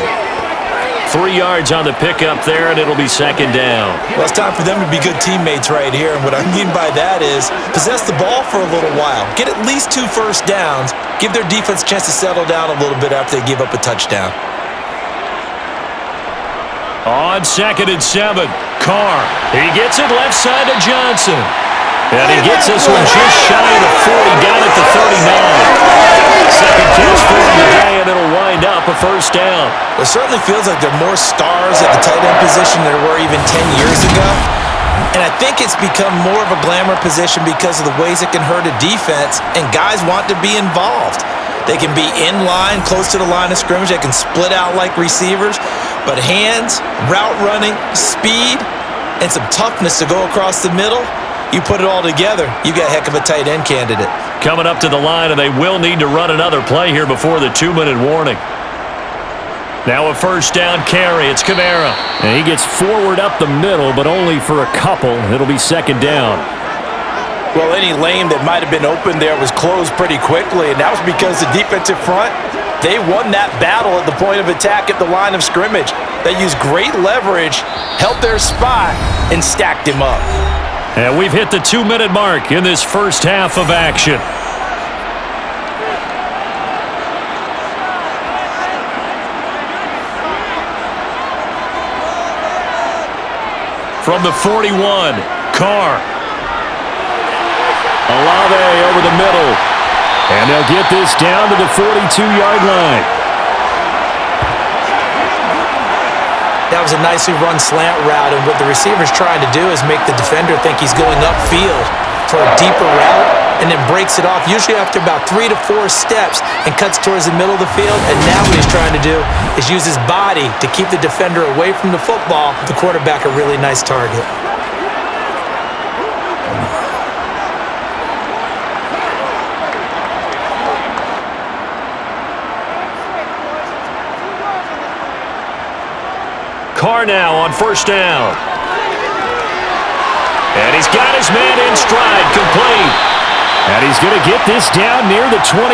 B: 3 yards on the pickup there, and it'll be second down.
E: Well, it's time for them to be good teammates right here, and what I mean by that is possess the ball for a little while, get at least 2 first downs, give their defense a chance to settle down a little bit after they give up a touchdown.
B: On 2nd and 7, Carr. He gets it left side to Johnson. And he gets this one just shy of the 40, down at the 39. Second catch for him today, and it'll wind up a first down.
E: It certainly feels like there are more stars at the tight end position than there were even 10 years ago. And I think it's become more of a glamour position because of the ways it can hurt a defense, and guys want to be involved. They can be in line, close to the line of scrimmage. They can split out like receivers. But hands, route running, speed, and some toughness to go across the middle, you put it all together, you got a heck of a tight end candidate.
B: Coming up to the line, and they will need to run another play here before the 2-minute warning. Now a first down carry. It's Kamara. And he gets forward up the middle, but only for a couple. It'll be second down.
C: Well, any lane that might have been open there was closed pretty quickly, and that was because the defensive front, they won that battle at the point of attack at the line of scrimmage. They used great leverage, held their spot, and stacked him up.
B: And we've hit the 2-minute mark in this first half of action. From the 41, Carr. Olave over the middle. And they'll get this down to the 42-yard line.
C: That was a nicely run slant route, and what the receiver's trying to do is make the defender think he's going upfield for a deeper route, and then breaks it off, usually after about 3 to 4 steps, and cuts towards the middle of the field. And now what he's trying to do is use his body to keep the defender away from the football, the quarterback a really nice target.
B: Carr now on first down. And he's got his man in stride, complete. And he's going to get this down near the 25.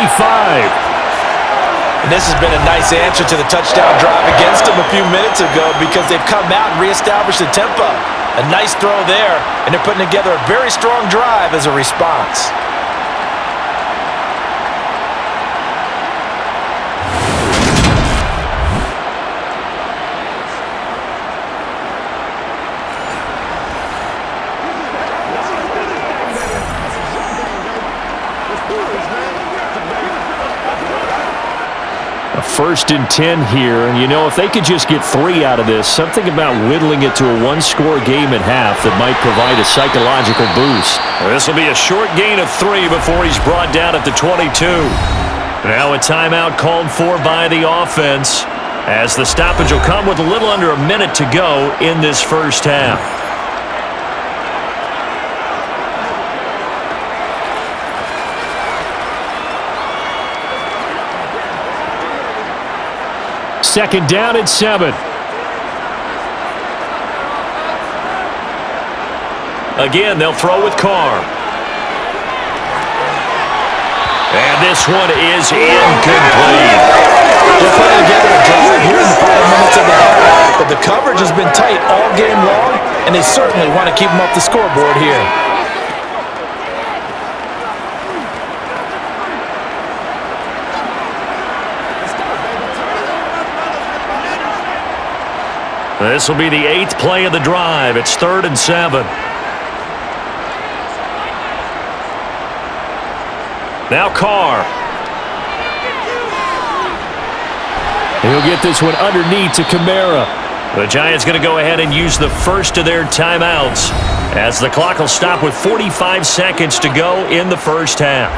C: And this has been a nice answer to the touchdown drive against them a few minutes ago because they've come out and reestablished the tempo. A nice throw there, and they're putting together a very strong drive as a response.
B: First and 10 here, and if they could just get 3 out of this, something about whittling it to a 1-score game at half that might provide a psychological boost. This will be a short gain of 3 before he's brought down at the 22. Now a timeout called for by the offense, as the stoppage will come with a little under a minute to go in this first half. Second down at 7. Again, they'll throw with Carr. And this one is incomplete.
C: They're putting together a drive here in the 5 minutes of the half, but the coverage has been tight all game long, and they certainly want to keep them up the scoreboard here.
B: This will be the 8th play of the drive. It's 3rd and 7. Now Carr. He'll get this one underneath to Kamara. The Giants going to go ahead and use the first of their timeouts. as the clock will stop with 45 seconds to go in the first half.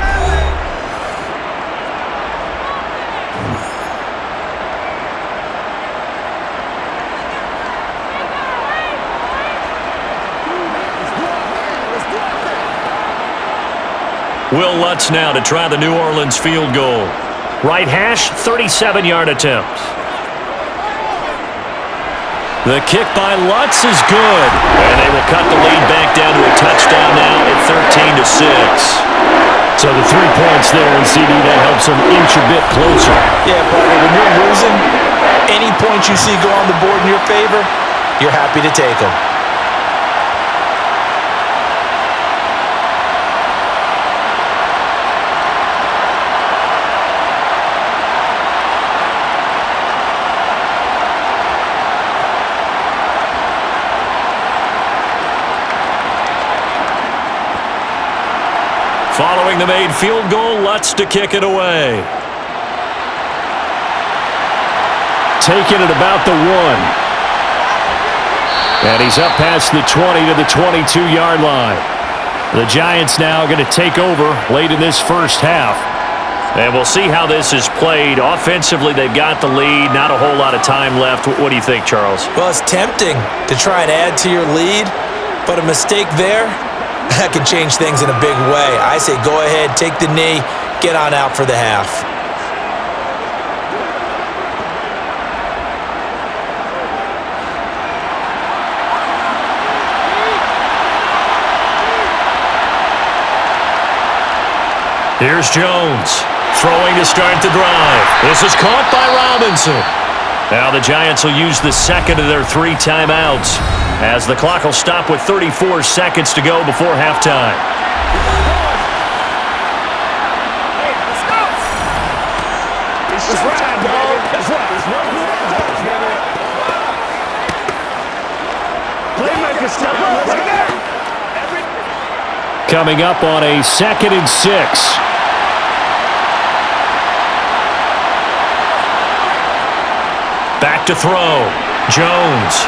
B: Will Lutz now to try the New Orleans field goal. Right hash, 37-yard attempt. The kick by Lutz is good. And they will cut the lead back down to a touchdown now at 13-6.
C: So the 3 points there, and CD, that helps them inch a bit closer. Yeah, partner, when you're losing, any points you see go on the board in your favor, you're happy to take them.
B: Following the made field goal, Lutz to kick it away.
C: Taking it about the 1. And he's up past the 20 to the 22-yard line. The Giants now going to take over late in this first half.
B: And we'll see how this is played. Offensively, they've got the lead. Not a whole lot of time left. What do you think, Charles?
E: Well, it's tempting to try and add to your lead, but a mistake there, that can change things in a big way. I say go ahead, take the knee, get on out for the half.
B: Here's Jones, throwing to start the drive. This is caught by Robinson. Now the Giants will use the second of their 3 timeouts, as the clock will stop with 34 seconds to go before halftime.
C: Coming up on a 2nd and 6.
B: Back to throw. Jones.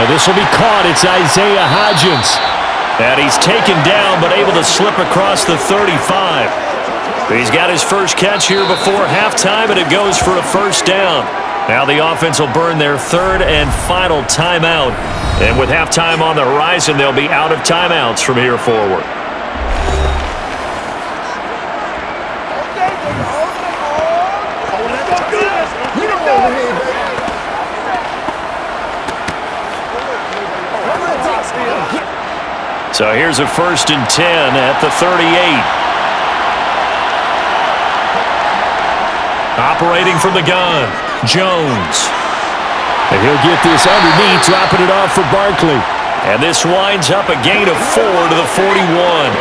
C: Now this will be caught. It's Isaiah Hodgins.
B: And he's taken down, but able to slip across the 35. He's got his first catch here before halftime, and it goes for a first down. Now the offense will burn their 3rd and final timeout. And with halftime on the horizon, they'll be out of timeouts from here forward. So here's a 1st and 10 at the 38. Operating from the gun, Jones.
C: And he'll get this underneath, dropping it off for Barkley.
B: And this winds up a gain of 4 to the 41.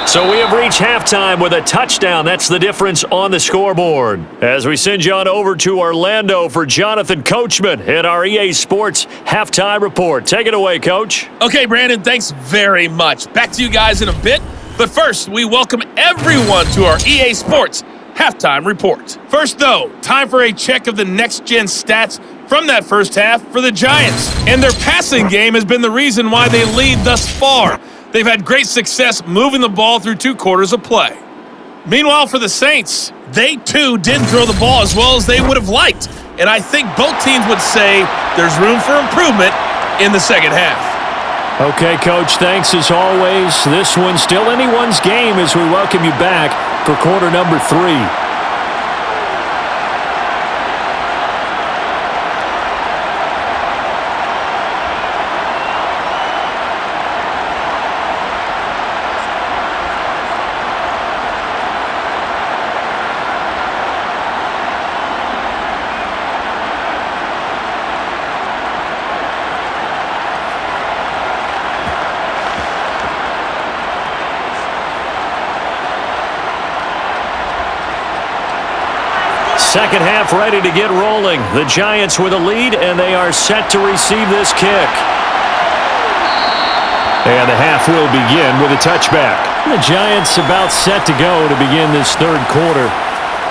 B: So we have reached halftime with a touchdown. That's the difference on the scoreboard. As we send you on over to Orlando for Jonathan Coachman in our EA Sports Halftime Report. Take it away, Coach.
F: Okay, Brandon, thanks very much. Back to you guys in a bit. But first, we welcome everyone to our EA Sports Halftime Report. First, though, time for a check of the next-gen stats from that first half for the Giants. And their passing game has been the reason why they lead thus far. They've had great success moving the ball through 2 quarters of play. Meanwhile, for the Saints, they too didn't throw the ball as well as they would have liked. And I think both teams would say there's room for improvement in the second half.
C: Okay, Coach, thanks as always. This one's still anyone's game as we welcome you back for quarter number 3.
B: Second half ready to get rolling. The Giants with a lead, and they are set to receive this kick. And the half will begin with a touchback. The Giants about set to go to begin this third quarter.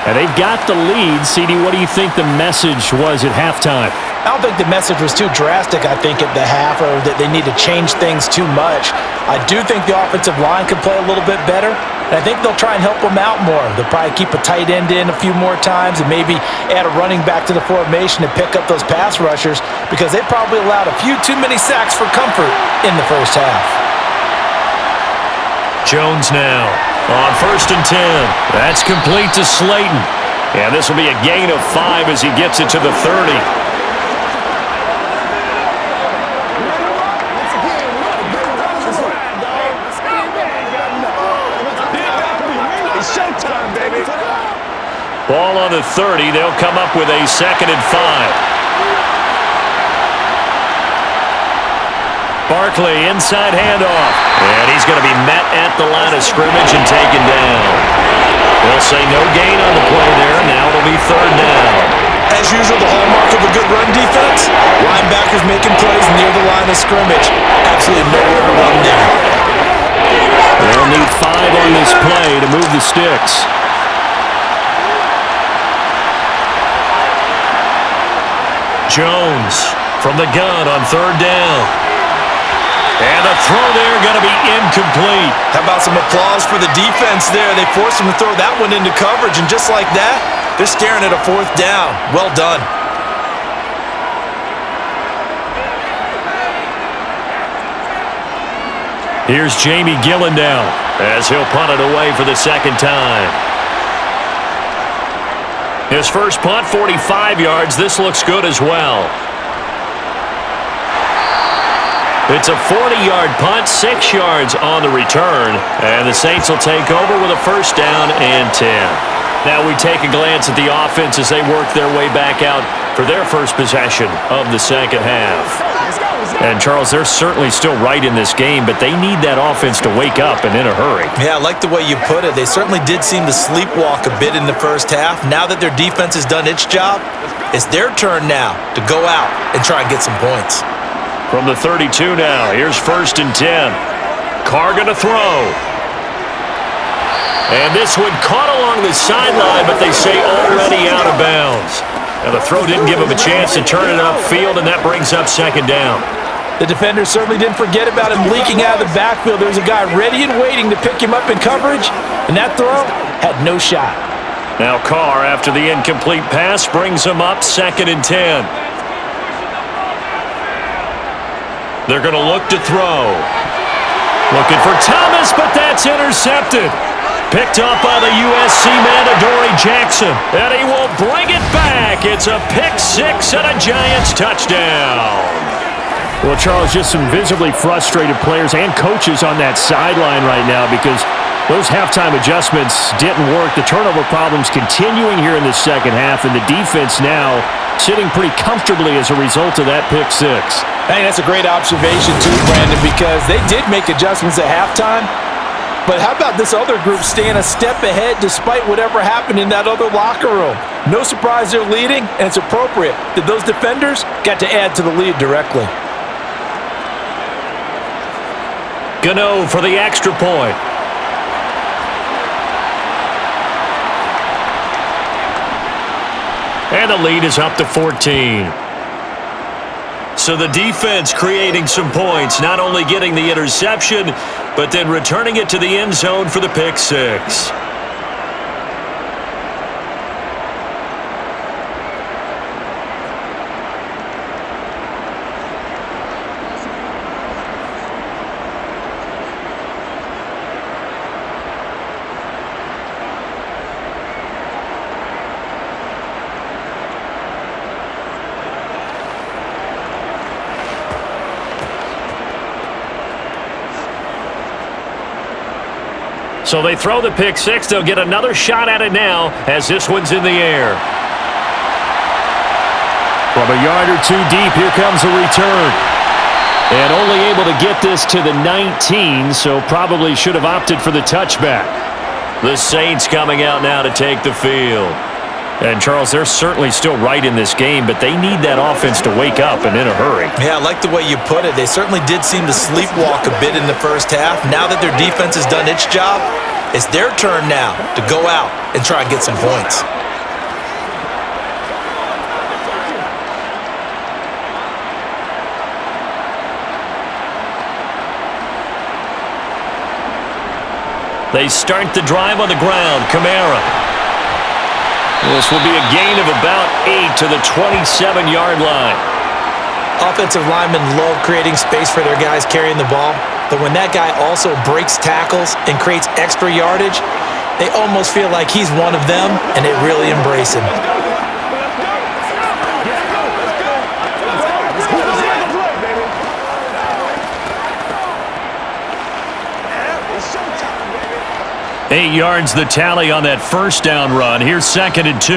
B: And they've got the lead. CD, what do you think the message was at halftime?
C: I don't think the message was too drastic, I think, at the half, or that they need to change things too much. I do think the offensive line could play a little bit better, and I think they'll try and help them out more. They'll probably keep a tight end in a few more times and maybe add a running back to the formation to pick up those pass rushers, because they probably allowed a few too many sacks for comfort in the first half.
B: Jones now on 1st and 10. That's complete to Slayton. And this will be a gain of 5 as he gets it to the 30.
D: It's showtime, baby.
B: Ball on the 30. They'll come up with a 2nd and 5. Barkley, inside handoff. And he's going to be met at the line of scrimmage and taken down. They'll say no gain on the play there. Now it'll be 3rd down.
C: As usual, the hallmark of a good run defense, linebackers making plays near the line of scrimmage. Absolutely nowhere to run there.
B: They'll need 5 on this play to move the sticks. Jones from the gun on 3rd down. And the throw there going to be incomplete.
C: How about some applause for the defense there? They forced him to throw that one into coverage, and just like that, they're staring at a 4th down. Well done.
B: Here's Jamie Gillen now as he'll punt it away for the 2nd time. His first punt, 45 yards. This looks good as well. It's a 40-yard punt, 6 yards on the return, and the Saints will take over with a 1st down and 10. Now we take a glance at the offense as they work their way back out for their first possession of the second half. And, Charles, they're certainly still right in this game, but they need that offense to wake up and in a hurry.
C: Yeah, I like the way you put it. They certainly did seem to sleepwalk a bit in the first half. Now that their defense has done its job, it's their turn now to go out and try and get some points.
B: From the 32 now, here's 1st and 10. Carr going to throw. And this one caught along the sideline, but they say already out of bounds. Now the throw didn't give him a chance to turn it upfield, and that brings up 2nd down.
C: The defender certainly didn't forget about him leaking out of the backfield. There's a guy ready and waiting to pick him up in coverage, and that throw had no shot.
B: Now Carr, after the incomplete pass, brings him up 2nd and 10. They're going to look to throw. Looking for Thomas, but that's intercepted. Picked up by the USC man, Adoree Jackson. And he will bring it back. It's a pick 6 and a Giants touchdown. Well, Charles, just some visibly frustrated players and coaches on that sideline right now because those halftime adjustments didn't work. The turnover problems continuing here in the second half, and the defense now sitting pretty comfortably as a result of that pick 6.
C: I think that's a great observation too, Brandon, because they did make adjustments at halftime. But how about this other group staying a step ahead despite whatever happened in that other locker room? No surprise they're leading, and it's appropriate that those defenders got to add to the lead directly.
B: Gano for the extra point. And the lead is up to 14. So the defense creating some points, not only getting the interception, but then returning it to the end zone for the pick 6. So they throw the pick 6. They'll get another shot at it now as this one's in the air. From a yard or two deep, here comes a return. And only able to get this to the 19, so probably should have opted for the touchback. The Saints coming out now to take the field. And, Charles, they're certainly still right in this game, but they need that offense to wake up and in a hurry.
E: Yeah, I like the way you put it. They certainly did seem to sleepwalk a bit in the first half. Now that their defense has done its job, it's their turn now to go out and try and get some points.
B: They start the drive on the ground. Kamara. This will be a gain of about 8 to the 27-yard line.
E: Offensive linemen love creating space for their guys carrying the ball, but when that guy also breaks tackles and creates extra yardage, they almost feel like he's one of them, and they really embrace him.
B: 8 yards the tally on that first down run. Here's 2nd and 2.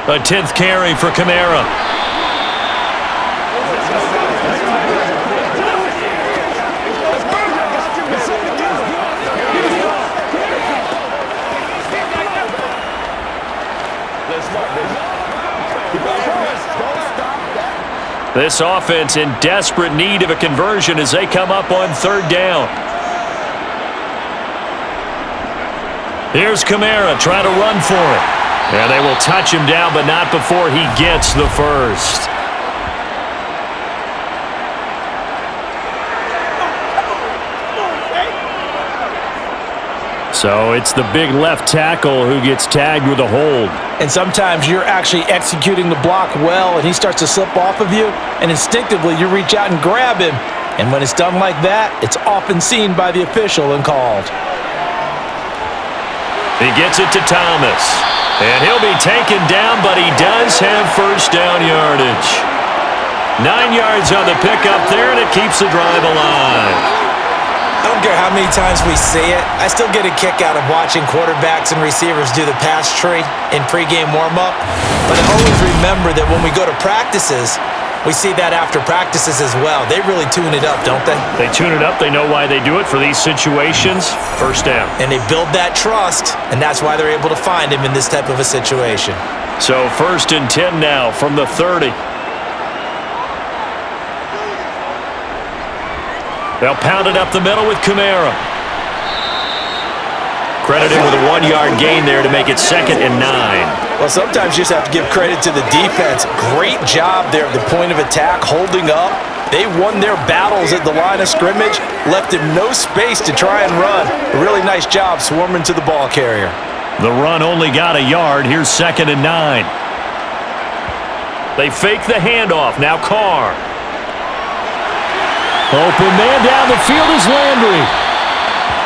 B: A 10th carry for Kamara. This offense in desperate need of a conversion as they come up on 3rd down. Here's Kamara trying to run for it. And they will touch him down, but not before he gets the first. So it's the big left tackle who gets tagged with a hold.
C: And sometimes you're actually executing the block well, and he starts to slip off of you, and instinctively you reach out and grab him. And when it's done like that, it's often seen by the official and called.
B: He gets it to Thomas. And he'll be taken down, but he does have first down yardage. 9 yards on the pickup there, and it keeps the drive alive.
E: I don't care how many times we see it, I still get a kick out of watching quarterbacks and receivers do the pass tree in pregame warm-up. But I always remember that when we go to practices, we see that after practices as well. They really tune it up, don't they?
B: They tune it up. They know why they do it for these situations. First down.
E: And they build that trust, and that's why they're able to find him in this type of a situation.
B: So 1st and 10 now from the 30. They'll pound it up the middle with Kamara. Credited with a 1-yard gain there to make it 2nd and 9.
C: Well, sometimes you just have to give credit to the defense. Great job there at the point of attack, holding up. They won their battles at the line of scrimmage, left him no space to try and run. A really nice job swarming to the ball carrier.
B: The run only got a yard. Here's 2nd and 9. They fake the handoff. Now Carr. Open man down the field is Landry.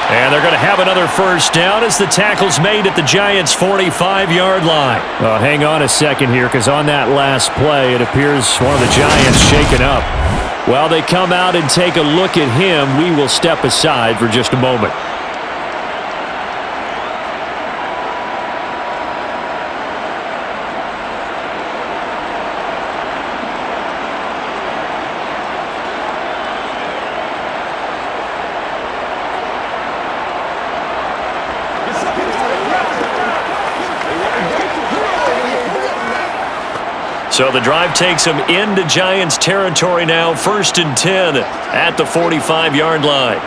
B: And they're going to have another first down as the tackle's made at the Giants' 45-yard line. Hang on a second here, because on that last play, it appears one of the Giants shaken up. While they come out and take a look at him, we will step aside for just a moment. So the drive takes them into Giants territory now. 1st and 10 at the 45-yard line.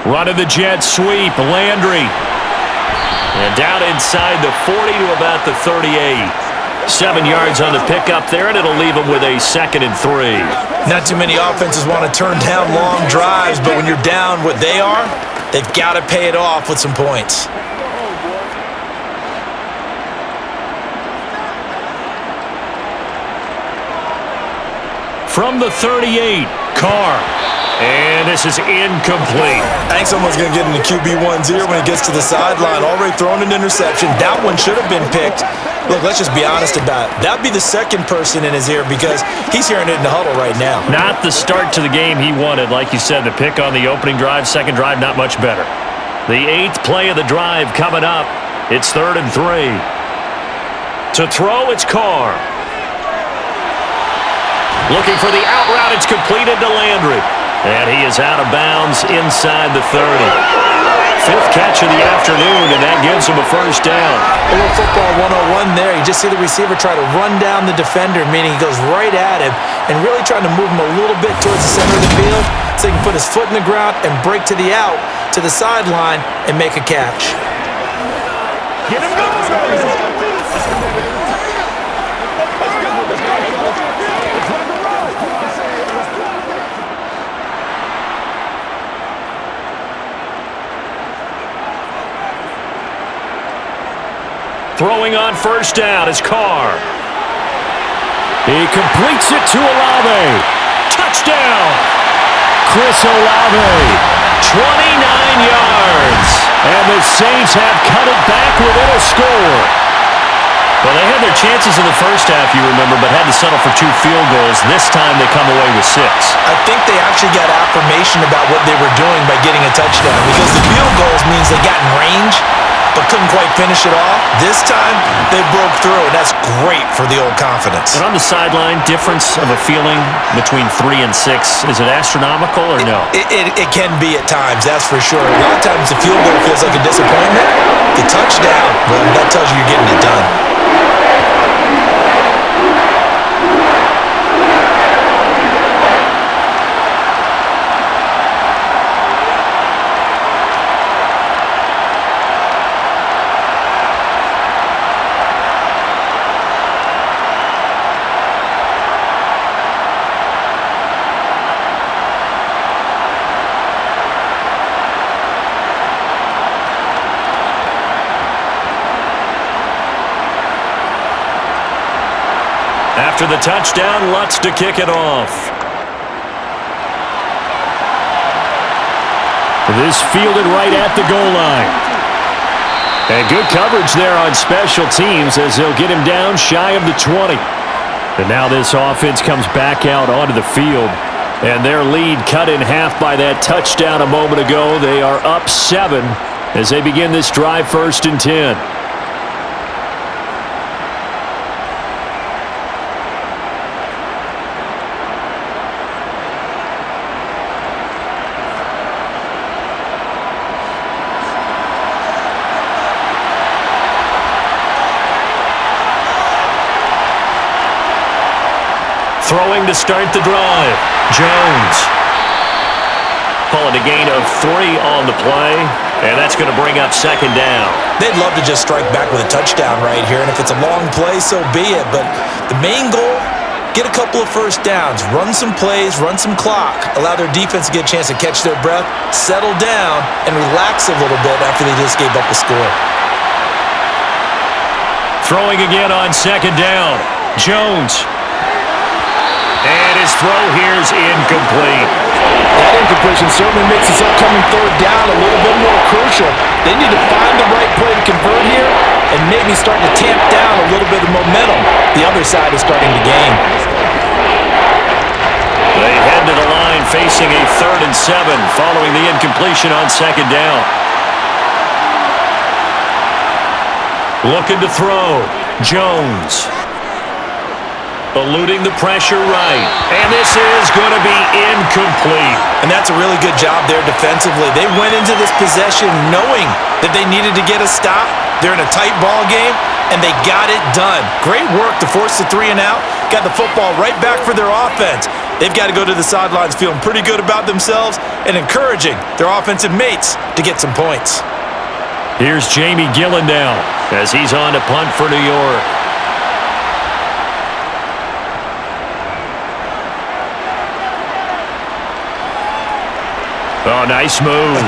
B: Running the jet sweep, Landry. And down inside the 40 to about the 38. 7 yards on the pickup there, and it'll leave them with a 2nd and 3.
E: Not too many offenses want to turn down long drives, but when you're down what they are, they've got to pay it off with some points.
B: From the 38, Carr. And this is incomplete.
C: I think someone's going to get in the QB1's ear when he gets to the sideline. Already thrown an interception. That one should have been picked. Look, let's just be honest about it. That'd be the second person in his ear because he's hearing it in the huddle right now.
B: Not the start to the game he wanted. Like you said, the pick on the opening drive, second drive, not much better. The 8th play of the drive coming up. It's 3rd and 3. To throw, it's Carr. Looking for the out route. It's completed to Landry. And he is out of bounds inside the 30. 5th catch of the afternoon, and that gives them a first down.
C: A little football 101 there. You just see the receiver try to run down the defender, meaning he goes right at him and really trying to move him a little bit towards the center of the field so he can put his foot in the ground and break to the out, to the sideline, and make a catch.
D: Get him going!
B: Throwing on first down is Carr. He completes it to Olave. Touchdown! Chris Olave, 29 yards. And the Saints have cut it back within a score. Well, they had their chances in the first half, you remember, but had to settle for 2 field goals. This time they come away with 6.
E: I think they actually got affirmation about what they were doing by getting a touchdown, because the field goals means they got in range but couldn't quite finish it off. This time, they broke through, and that's great for the old confidence.
B: And on the sideline, difference of a feeling between 3 and 6, is it astronomical or no?
E: It can be at times, that's for sure. A lot of times the field goal feels like a disappointment. The touchdown, well, that tells you you're getting it done.
B: After the touchdown, Lutz to kick it off. This fielded right at the goal line. And good coverage there on special teams as they'll get him down shy of the 20. And now this offense comes back out onto the field. And their lead cut in half by that touchdown a moment ago. They are up 7 as they begin this drive 1st and 10. Throwing to start the drive. Jones. Call it a gain of 3 on the play, and that's going to bring up 2nd down.
E: They'd love to just strike back with a touchdown right here, and if it's a long play, so be it. But the main goal, get a couple of first downs, run some plays, run some clock, allow their defense to get a chance to catch their breath, settle down, and relax a little bit after they just gave up a score.
B: Throwing again on 2nd down. Jones. And his throw here is incomplete.
C: That incompletion certainly makes this upcoming 3rd down a little bit more crucial. They need to find the right play to convert here and maybe start to tamp down a little bit of momentum. The other side is starting to gain.
B: They head to the line facing a 3rd and 7 following the incompletion on 2nd down. Looking to throw. Jones. Eluding the pressure right. And this is going to be incomplete.
E: And that's a really good job there defensively. They went into this possession knowing that they needed to get a stop. They're in a tight ball game, and they got it done. Great work to force the 3 and out. Got the football right back for their offense. They've got to go to the sidelines feeling pretty good about themselves and encouraging their offensive mates to get some points.
B: Here's Jamie Gillen now as he's on to punt for New York. Oh, nice move.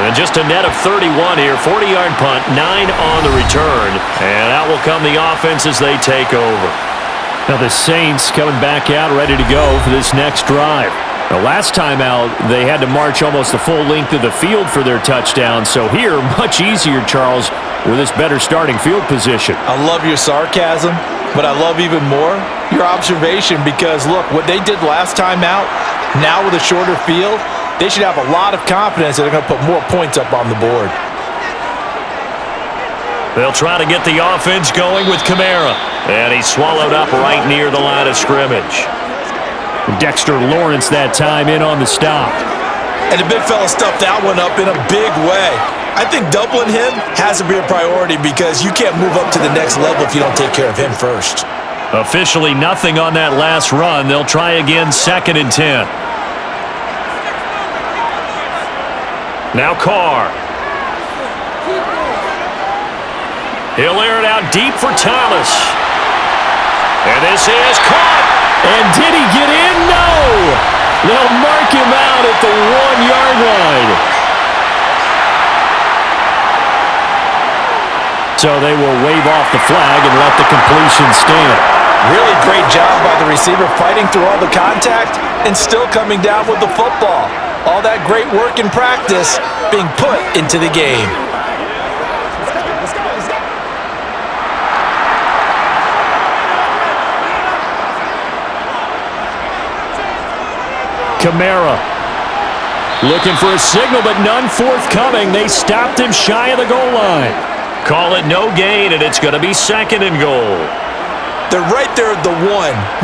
B: And just a net of 31 here. 40-yard punt, 9 on the return. And out will come the offense as they take over. Now the Saints coming back out, ready to go for this next drive. Now last time out, they had to march almost the full length of the field for their touchdown. So here, much easier, Charles, with this better starting field position.
C: I love your sarcasm, but I love even more your observation because, look, what they did last time out, now with a shorter field, they should have a lot of confidence that they're going to put more points up on the board.
B: They'll try to get the offense going with Kamara. And he's swallowed up right near the line of scrimmage. Dexter Lawrence that time in on the stop.
C: And the big fella stuffed that one up in a big way. I think doubling him has to be a priority because you can't move up to the next level if you don't take care of him first.
B: Officially nothing on that last run. They'll try again, 2nd and 10. Now Carr. He'll air it out deep for Thomas. And this is caught. And did he get in? No. They'll mark him out at the 1-yard line. So they will wave off the flag and let the completion stand.
C: Really great job by the receiver fighting through all the contact and still coming down with the football. All that great work in practice being put into the game.
B: Kamara looking for a signal, but none forthcoming. They stopped him shy of the goal line. Call it no gain, and it's going to be 2nd and goal.
C: They're right there at the 1.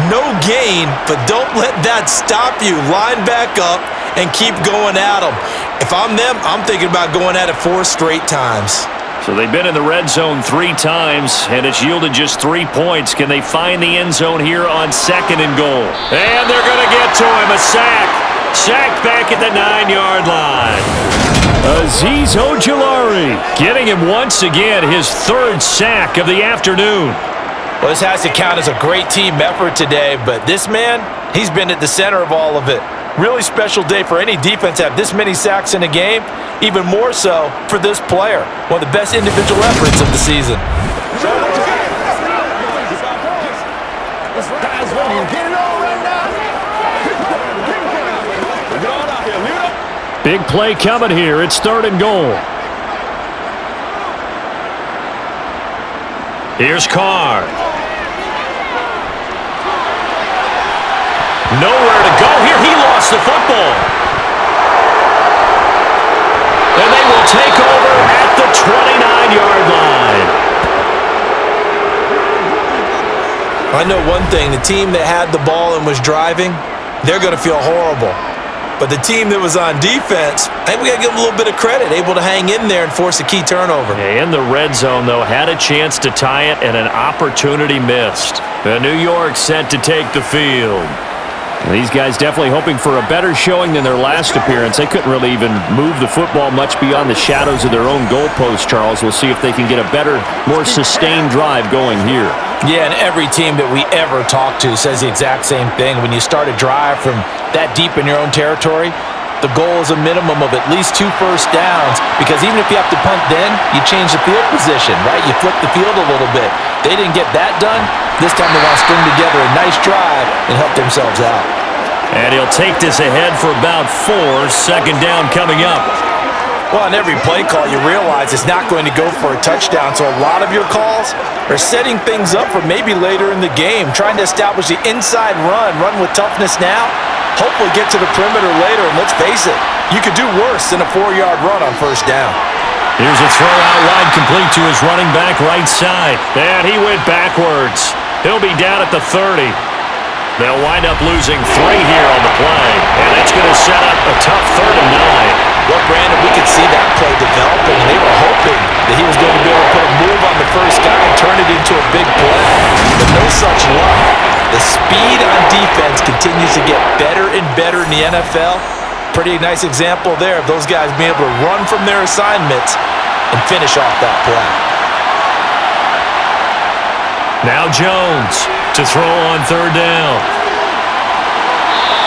C: No gain, but don't let that stop you. Line back up and keep going at them. If I'm them, I'm thinking about going at it 4 straight times.
B: So they've been in the red zone 3 times, and it's yielded just 3 points. Can they find the end zone here on 2nd and goal? And they're going to get to him. A sack. Sacked back at the 9-yard line. Azeez Ojulari getting him once again, his 3rd sack of the afternoon.
C: Well, this has to count as a great team effort today, but this man, he's been at the center of all of it. Really special day for any defense to have this many sacks in a game, even more so for this player. One of the best individual efforts of the season.
B: Big play coming here. It's 3rd and goal. Here's Carr. Nowhere to go here. He lost the football. And they will take over at the 29-yard line.
C: I know one thing. The team that had the ball and was driving, they're going to feel horrible. But the team that was on defense, I think we got to give them a little bit of credit, able to hang in there and force a key turnover.
B: In the red zone, though, had a chance to tie it and an opportunity missed. The New York set to take the field. These guys definitely hoping for a better showing than their last appearance. They couldn't really even move the football much beyond the shadows of their own goalpost, Charles. We'll see if they can get a better, more sustained drive going here.
C: Yeah, and every team that we ever talk to says the exact same thing. When you start a drive from that deep in your own territory, the goal is a minimum of at least 2 first downs, because even if you have to punt then, you change the field position, right? You flip the field a little bit. They didn't get that done. This time they want to string together a nice drive and help themselves out.
B: And he'll take this ahead for about 4. 2nd down coming up.
C: Well, on every play call, you realize it's not going to go for a touchdown, so a lot of your calls are setting things up for maybe later in the game, trying to establish the inside run with toughness now, hopefully get to the perimeter later, and let's face it, you could do worse than a 4-yard run on 1st down.
B: Here's a throw out wide, complete to his running back right side. And he went backwards. He'll be down at the 30. They'll wind up losing 3 here on the play, and it's going to set up a tough 3rd and 9.
C: Well, Brandon, we could see that play developing, and they were hoping that he was going to be able to put a move on the first guy and turn it into a big play. But no such luck. The speed on defense continues to get better and better in the NFL. Pretty nice example there of those guys being able to run from their assignments and finish off that play.
B: Now Jones to throw on 3rd down.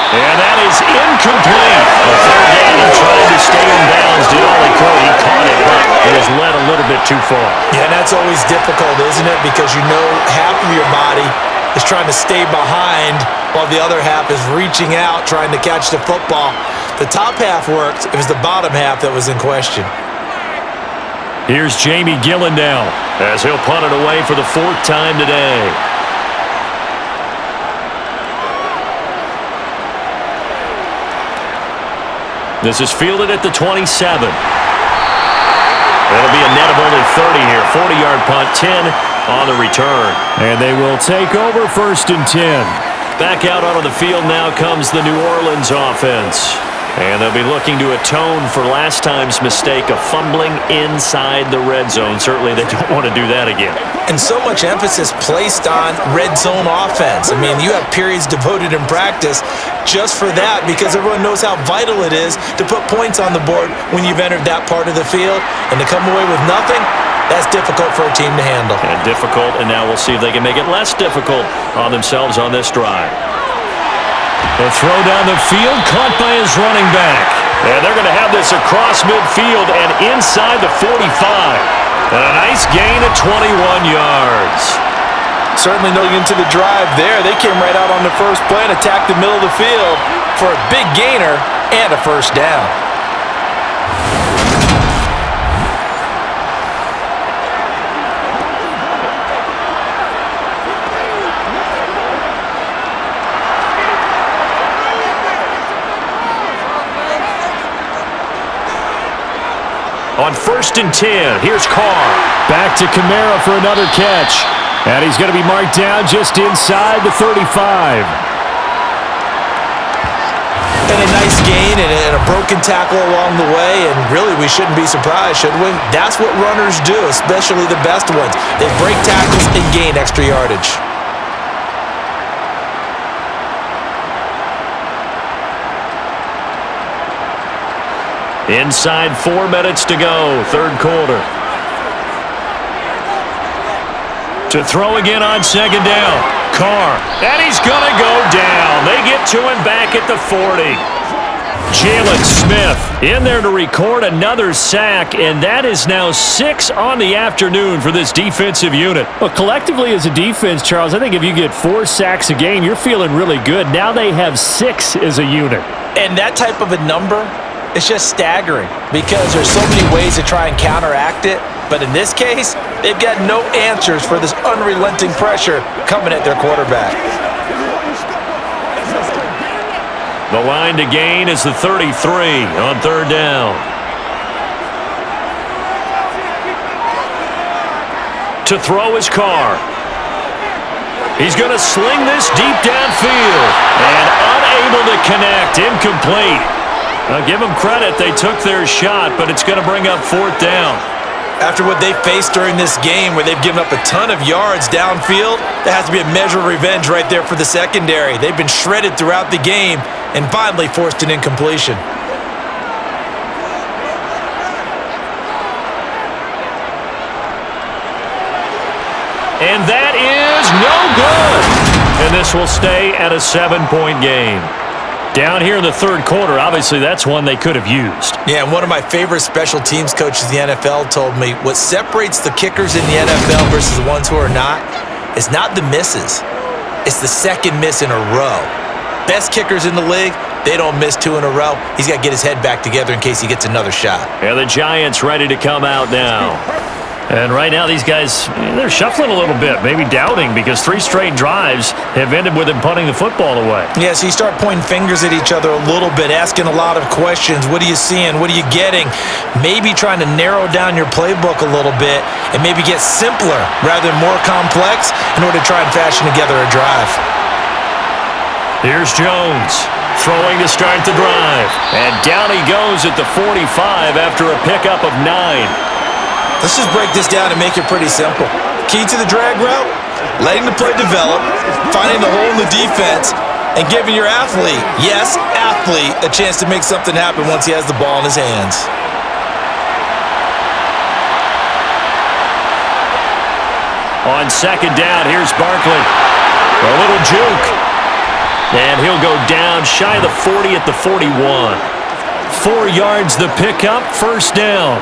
B: And that is incomplete. A 3rd down, he tried to stay in bounds, did all he could. He caught it, but it was led a little bit too far.
C: Yeah, and that's always difficult, isn't it? Because you know half of your body is trying to stay behind while the other half is reaching out, trying to catch the football. The top half worked. It was the bottom half that was in question.
B: Here's Jamie Gillen now, as he'll punt it away for the 4th time today. This is fielded at the 27. That'll be a net of only 30 here. 40-yard punt, 10 on the return. And they will take over 1st and 10. Back out onto the field now comes the New Orleans offense. And they'll be looking to atone for last time's mistake of fumbling inside the red zone. Certainly they don't want to do that again.
E: And so much emphasis placed on red zone offense. I mean, you have periods devoted in practice just for that because everyone knows how vital it is to put points on the board when you've entered that part of the field. And to come away with nothing, that's difficult for a team to handle.
B: And difficult, and now we'll see if they can make it less difficult on themselves on this drive. The throw down the field, caught by his running back. And they're going to have this across midfield and inside the 45. And a nice gain of 21 yards.
C: Certainly no into the drive there. They came right out on the first play and attacked the middle of the field for a big gainer and a first down.
B: On 1st and 10, here's Carr. Back to Kamara for another catch. And he's going to be marked down just inside the 35.
E: And a nice gain and a broken tackle along the way, and really we shouldn't be surprised, should we? That's what runners do, especially the best ones. They break tackles and gain extra yardage.
B: Inside 4 minutes to go, third quarter. To throw again on second down. Carr, and he's going to go down. They get to him back at the 40. Jalen Smith in there to record another sack, and that is now 6 on the afternoon for this defensive unit.
G: Well, collectively as a defense, Charles, I think if you get 4 sacks a game, you're feeling really good. Now they have 6 as a unit.
C: And that type of a number, it's just staggering because there's so many ways to try and counteract it. But in this case, they've got no answers for this unrelenting pressure coming at their quarterback.
B: The line to gain is the 33 on third down. To throw his Carr. He's going to sling this deep downfield and unable to connect. Incomplete. Now give them credit. They took their shot, but it's going to bring up fourth down.
E: After what they faced during this game where they've given up a ton of yards downfield, there has to be a measure of revenge right there for the secondary. They've been shredded throughout the game and finally forced an incompletion.
B: And that is no good. And this will stay at a 7-point game. Down here in the third quarter, obviously that's one they could have used.
E: Yeah, and one of my favorite special teams coaches in the NFL told me what separates the kickers in the NFL versus the ones who are not is not the misses. It's the second miss in a row. Best kickers in the league, they don't miss 2 in a row. He's got to get his head back together in case he gets another shot.
B: And the Giants ready to come out now. And right now these guys, they're shuffling a little bit, maybe doubting because 3 straight drives have ended with them punting the football away.
E: Yeah, so you start pointing fingers at each other a little bit, asking a lot of questions. What are you seeing? What are you getting? Maybe trying to narrow down your playbook a little bit and maybe get simpler rather than more complex in order to try and fashion together a drive.
B: Here's Jones throwing to start the drive. And down he goes at the 45 after a pickup of 9.
E: Let's just break this down and make it pretty simple. Key to the drag route, letting the play develop, finding the hole in the defense, and giving your athlete, yes, athlete, a chance to make something happen once he has the ball in his hands.
B: On second down, here's Barkley. A little juke. And he'll go down shy of the 40 at the 41. 4 yards the pickup, first down.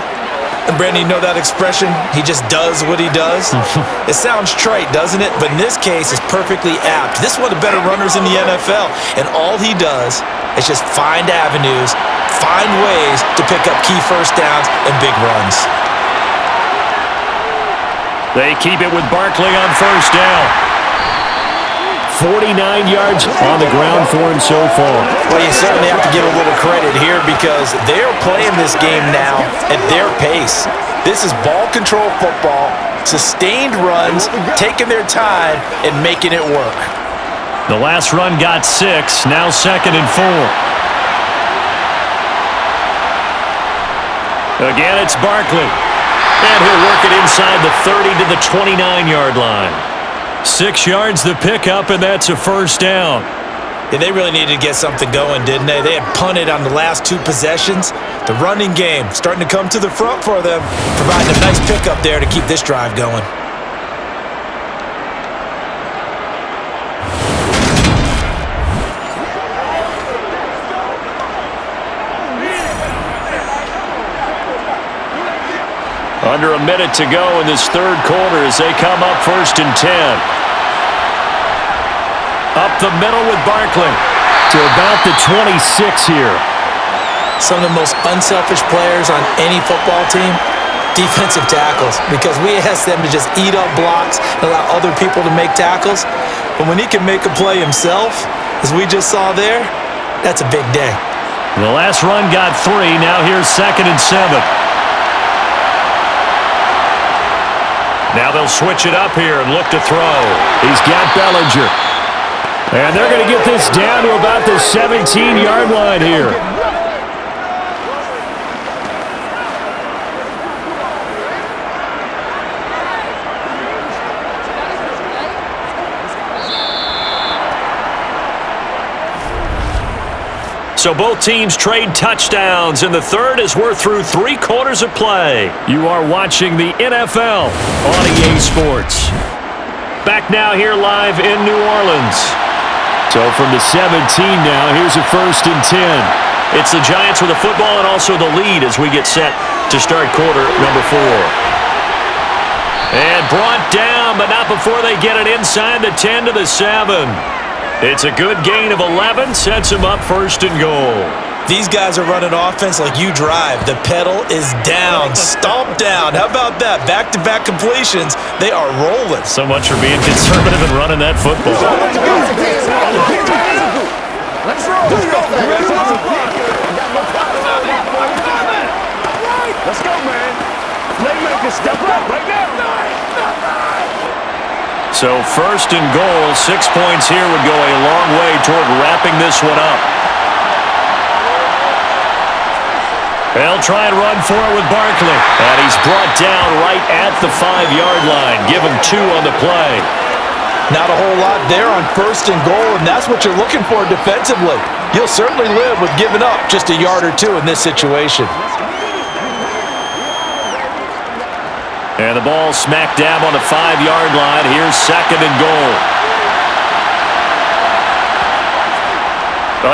E: And Brandon, you know that expression? He just does what he does? It sounds trite, doesn't it? But in this case, it's perfectly apt. This is one of the better runners in the NFL. And all he does is just find avenues, find ways to pick up key first downs and big runs.
B: They keep it with Barkley on first down. 49 yards on the ground for him so far.
C: Well, you certainly have to give a little credit here because they're playing this game now at their pace. This is ball control football, sustained runs, taking their time and making it work.
B: The last run got 6, now second and 4. Again, it's Barkley. And he'll work it inside the 30 to the 29-yard line. 6 yards the pickup, and that's a first down.
E: Yeah, they really needed to get something going, didn't they? They had punted on the last 2 possessions. The running game starting to come to the front for them, providing a nice pickup there to keep this drive going.
B: Under a minute to go in this third quarter as they come up 1st and 10. Up the middle with Barkley to about the 26 here.
E: Some of the most unselfish players on any football team, defensive tackles, because we ask them to just eat up blocks and allow other people to make tackles. But when he can make a play himself, as we just saw there, that's a big day.
B: The last run got 3. Now here's 2nd and 7. Now they'll switch it up here and look to throw. He's got Bellinger. And they're going to get this down to about the 17-yard line here. So both teams trade touchdowns in the third as we're through 3 quarters of play. You are watching the NFL on EA Sports. Back now here live in New Orleans. So from the 17 now, here's a 1st and 10. It's the Giants with the football and also the lead as we get set to start quarter number 4. And brought down, but not before they get it inside the 10 to the 7. It's a good gain of 11, sets them up 1st and goal.
E: These guys are running offense like you drive. The pedal is down, stomp down. How about that? Back-to-back completions. They are rolling.
B: So much for being conservative and running that football.
D: Let's go, man. Playmakers, step up right now.
B: So 1st and goal, 6 points here would go a long way toward wrapping this one up. They'll try and run for it with Barkley. And he's brought down right at the 5-yard line. Give him 2 on the play.
E: Not a whole lot there on 1st and goal, and that's what you're looking for defensively. You'll certainly live with giving up just a yard or 2 in this situation.
B: And the ball smack dab on the 5-yard line. Here's 2nd and goal.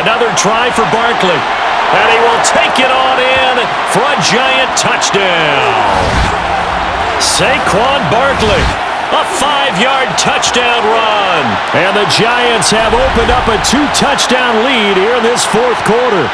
B: Another try for Barkley. And he will take it on in for a Giant touchdown. Saquon Barkley, a 5-yard touchdown run. And the Giants have opened up a 2-touchdown lead here in this 4th quarter.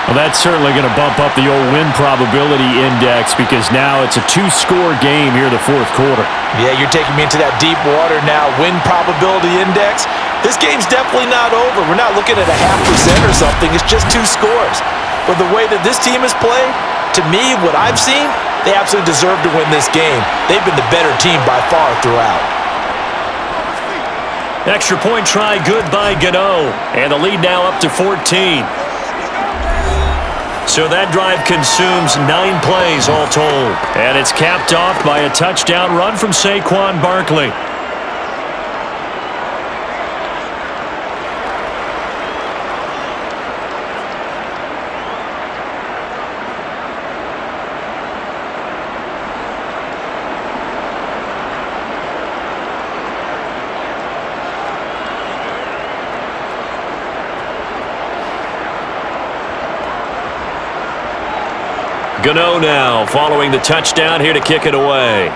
B: Well, that's certainly going to bump up the old win probability index because now it's a 2-score game here in the 4th quarter.
E: Yeah, you're taking me into that deep water now. Win probability index. This game's definitely not over. We're not looking at a 0.5% or something. It's just 2 scores. But the way that this team has played, to me, what I've seen, they absolutely deserve to win this game. They've been the better team by far throughout.
B: Extra point try good by Gano. And the lead now up to 14. So that drive consumes 9 plays all told. And it's capped off by a touchdown run from Saquon Barkley. Gano now following the touchdown here to kick it away.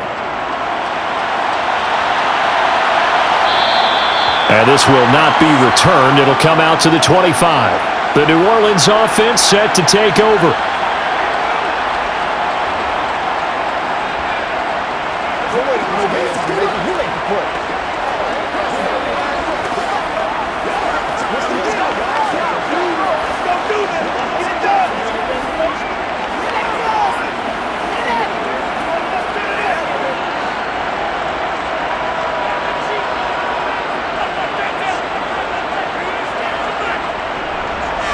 B: And this will not be returned. It'll come out to the 25. The New Orleans offense set to take over.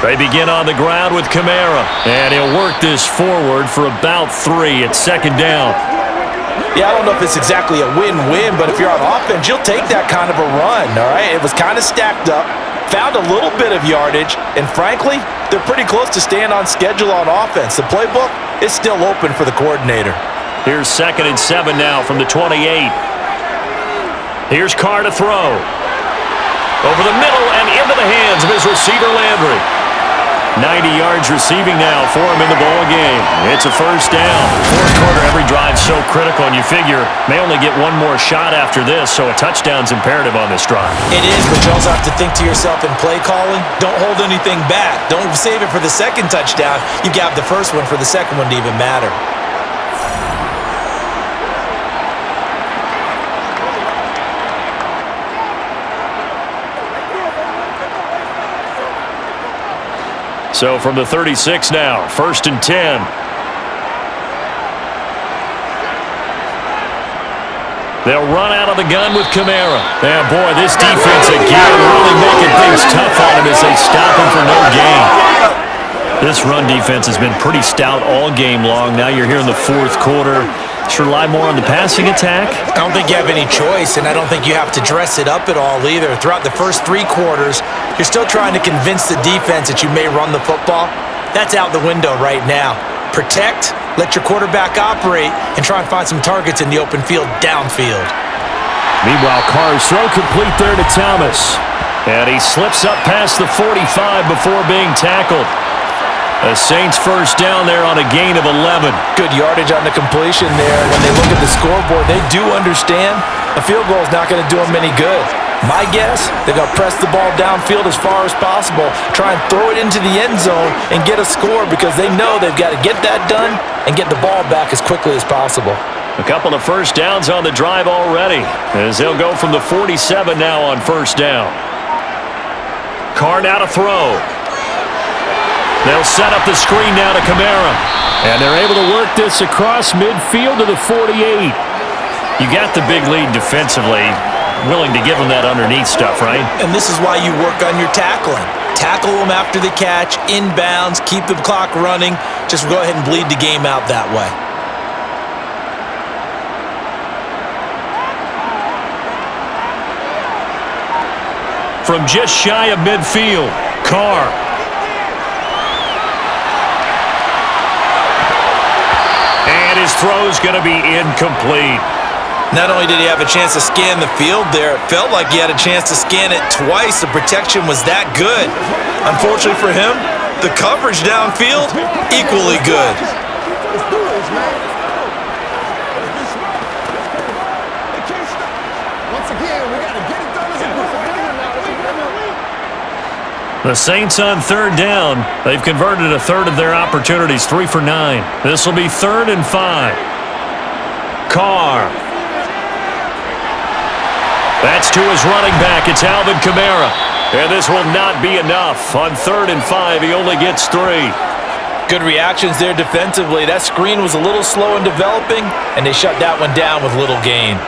B: They begin on the ground with Kamara, and he'll work this forward for about 3 at second down.
C: Yeah, I don't know if it's exactly a win-win, but if you're on offense, you'll take that kind of a run, all right? It was kind of stacked up, found a little bit of yardage, and frankly, they're pretty close to staying on schedule on offense. The playbook is still open for the coordinator.
B: Here's 2nd and 7 now from the 28. Here's Carr to throw. Over the middle and into the hands of his receiver, Landry. 90 yards receiving now for him in the ball game. It's a first down. Fourth quarter, every drive so critical, and you figure may only get one more shot after this, so a touchdown's imperative on this drive.
C: It is, but you also have to think to yourself in play calling, don't hold anything back. Don't save it for the second touchdown. You got the first one for the second one to even matter.
B: So from the 36 now, 1st and 10. They'll run out of the gun with Kamara. And boy, this defense again really making things tough on him as they stop him for no gain. This run defense has been pretty stout all game long. Now you're here in the fourth quarter. Should rely more on the passing attack?
C: I don't think you have any choice, and I don't think you have to dress it up at all either. Throughout the first 3 quarters, you're still trying to convince the defense that you may run the football. That's out the window right now. Protect, let your quarterback operate, and try and find some targets in the open field downfield.
B: Meanwhile, Carr's throw complete there to Thomas. And he slips up past the 45 before being tackled. The Saints first down there on a gain of 11.
C: Good yardage on the completion there. When they look at the scoreboard, they do understand a field goal is not going to do them any good. My guess, they're going to press the ball downfield as far as possible, try and throw it into the end zone and get a score because they know they've got to get that done and get the ball back as quickly as possible.
B: A couple of first downs on the drive already as they'll go from the 47 now on first down. Carr now to throw. They'll set up the screen now to Kamara. And they're able to work this across midfield to the 48. You got the big lead defensively. Willing to give them that underneath stuff, right?
C: And this is why you work on your tackling. Tackle them after the catch, inbounds, keep the clock running. Just go ahead and bleed the game out that way.
B: From just shy of midfield, Carr. And his throw's going to be incomplete.
C: Not only did he have a chance to scan the field there, it felt like he had a chance to scan it twice. The protection was that good. Unfortunately for him, the coverage downfield, equally good.
B: The Saints on third down. They've converted a third of their opportunities, 3 for 9. This will be 3rd and 5. Carr. That's to his running back. It's Alvin Kamara. And this will not be enough. On 3rd and 5, he only gets 3.
C: Good reactions there defensively. That screen was a little slow in developing, and they shut that one down with little gain.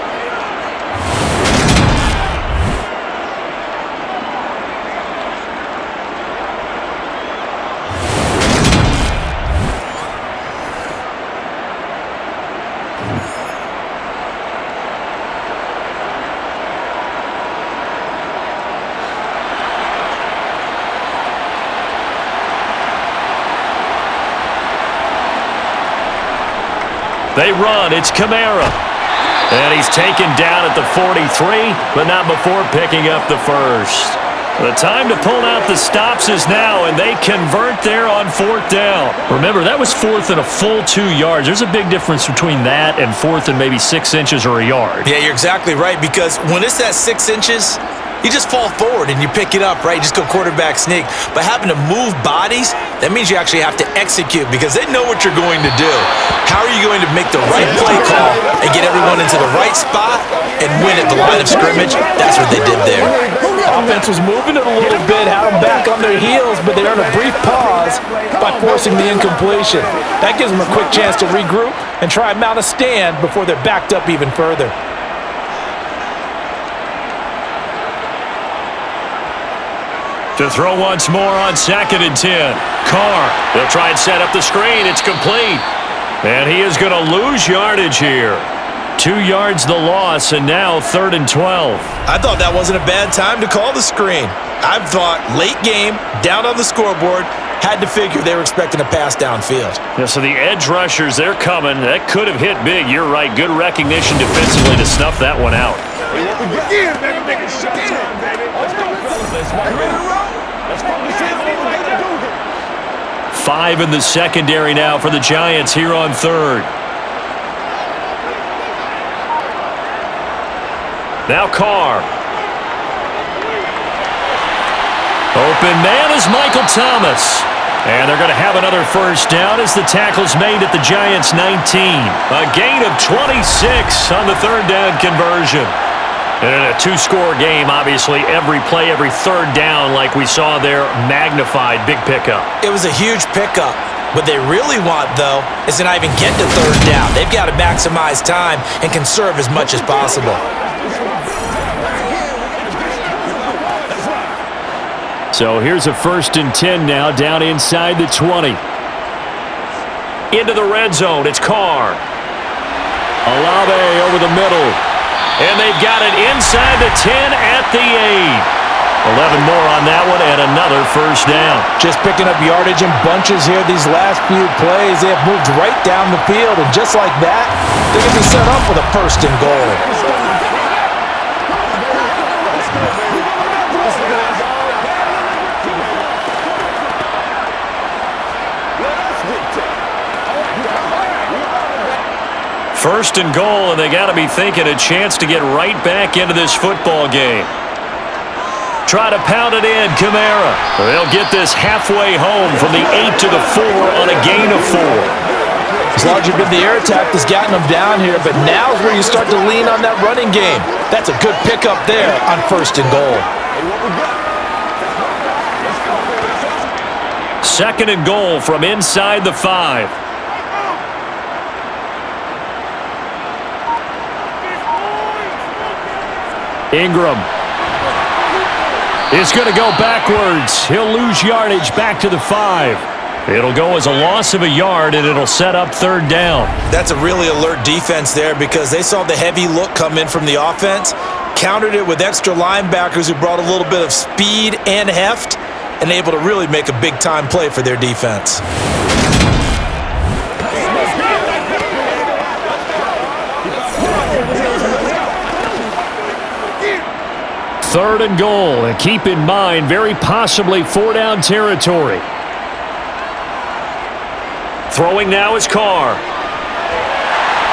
B: They run. It's Kamara. And he's taken down at the 43, but not before picking up the first. The time to pull out the stops is now, and they convert there on 4th down. Remember, that was 4th and a full 2 yards. There's a big difference between that and 4th and maybe 6 inches or a yard.
C: Yeah, you're exactly right, because when it's that 6 inches, you just fall forward and you pick it up, right? Just go quarterback sneak. But having to move bodies, that means you actually have to execute because they know what you're going to do. How are you going to make the right play call and get everyone into the right spot and win at the line of scrimmage? That's what they did there. Offense was moving it a little bit, had them back on their heels, but they earned a brief pause by forcing the incompletion. That gives them a quick chance to regroup and try and mount a stand before they're backed up even further.
B: To throw once more on 2nd and 10. Carr, they'll try and set up the screen. It's complete. And he is going to lose yardage here. 2 yards the loss, and now 3rd and 12.
C: I thought that wasn't a bad time to call the screen. I thought late game, down on the scoreboard, had to figure they were expecting a pass downfield.
B: Yeah, so the edge rushers, they're coming. That could have hit big. You're right. Good recognition defensively to snuff that one out.
D: Again, baby, make it shut time, baby. Let's go, fellas. Let's go. Let's focus in on what they do.
B: 5 in the secondary now for the Giants here on 3rd. Now Carr. Open man is Michael Thomas. And they're going to have another first down as the tackle's made at the Giants' 19. A gain of 26 on the 3rd down conversion. And in a 2-score game, obviously, every play, every 3rd down, like we saw there, magnified. Big pickup.
C: It was a huge pickup. What they really want, though, is to not even get to 3rd down. They've got to maximize time and conserve as much as possible.
B: So here's a 1st and 10 now, down inside the 20. Into the red zone, it's Carr. Olave over the middle. And they've got it inside the 10 at the 8. 11 more on that one and another first down.
C: Just picking up yardage in bunches here these last few plays. They have moved right down the field, and just like that, they're going to be set up with a 1st and goal.
B: First and goal, and they got to be thinking a chance to get right back into this football game. Try to pound it in, Kamara. They'll get this halfway home from the 8 to the 4 on a gain of 4.
C: As long as you've been the air attack that's gotten them down here, but now is where you start to lean on that running game. That's a good pickup there on 1st and goal.
B: 2nd and goal from inside the 5. Ingram is going to go backwards. He'll lose yardage back to the 5. It'll go as a loss of a yard, and it'll set up 3rd down.
C: That's a really alert defense there because they saw the heavy look come in from the offense, countered it with extra linebackers who brought a little bit of speed and heft, and able to really make a big-time play for their defense.
B: 3rd and goal, and keep in mind, very possibly 4-down territory. Throwing now is Carr.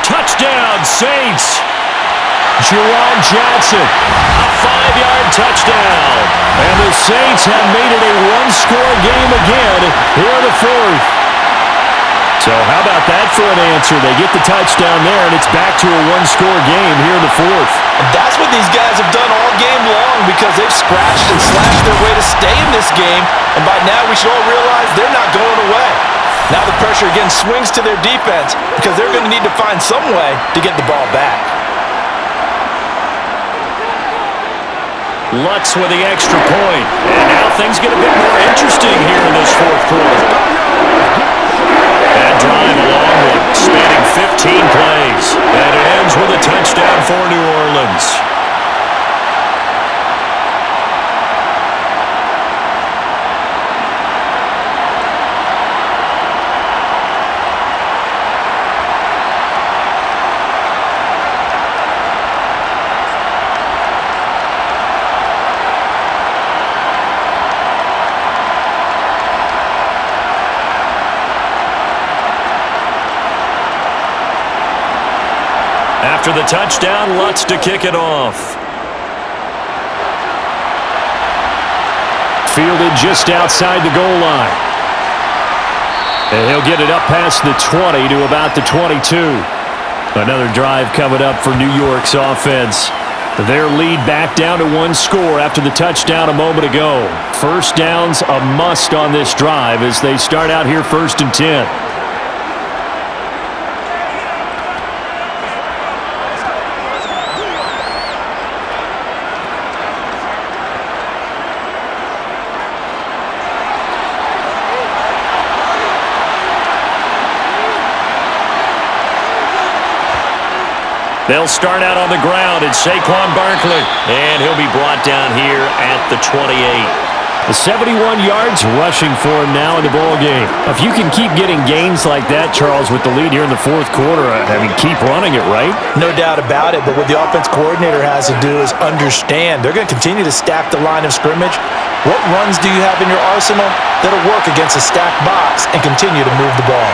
B: Touchdown, Saints! Juwan Johnson, a 5-yard touchdown. And the Saints have made it a 1-score game again here in the 4th. So how about that for an answer? They get the touchdown there, and it's back to a 1-score game here in the 4th.
C: And that's what these guys have done all game long because they've scratched and slashed their way to stay in this game. And by now, we should all realize they're not going away. Now the pressure again swings to their defense because they're going to need to find some way to get the ball back.
B: Lutz with the extra point. And now things get a bit more interesting here in this 4th quarter. That drive a long one, spanning 15 plays. And it ends with a touchdown for New Orleans. After the touchdown, Lutz to kick it off. Fielded just outside the goal line. And he'll get it up past the 20 to about the 22. Another drive coming up for New York's offense. Their lead back down to 1 score after the touchdown a moment ago. First down's a must on this drive as they start out here 1st and 10. They'll start out on the ground. It's Saquon Barkley, and he'll be brought down here at the 28.
G: The 71 yards rushing for him now in the ball game. If you can keep getting gains like that, Charles, with the lead here in the fourth quarter, I mean, keep running it, right?
C: No doubt about it, but what the offense coordinator has to do is understand they're going to continue to stack the line of scrimmage. What runs do you have in your arsenal that'll work against a stacked box and continue to move the ball?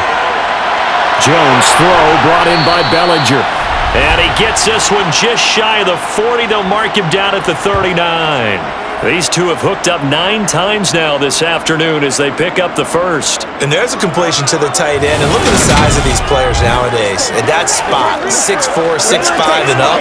G: Jones throw brought in by Bellinger.
B: And he gets this one just shy of the 40. They'll mark him down at the 39. These two have hooked up 9 times now this afternoon as they pick up the first.
E: And there's a completion to the tight end. And look at the size of these players nowadays. At that spot, 6'4", 6'5", and up.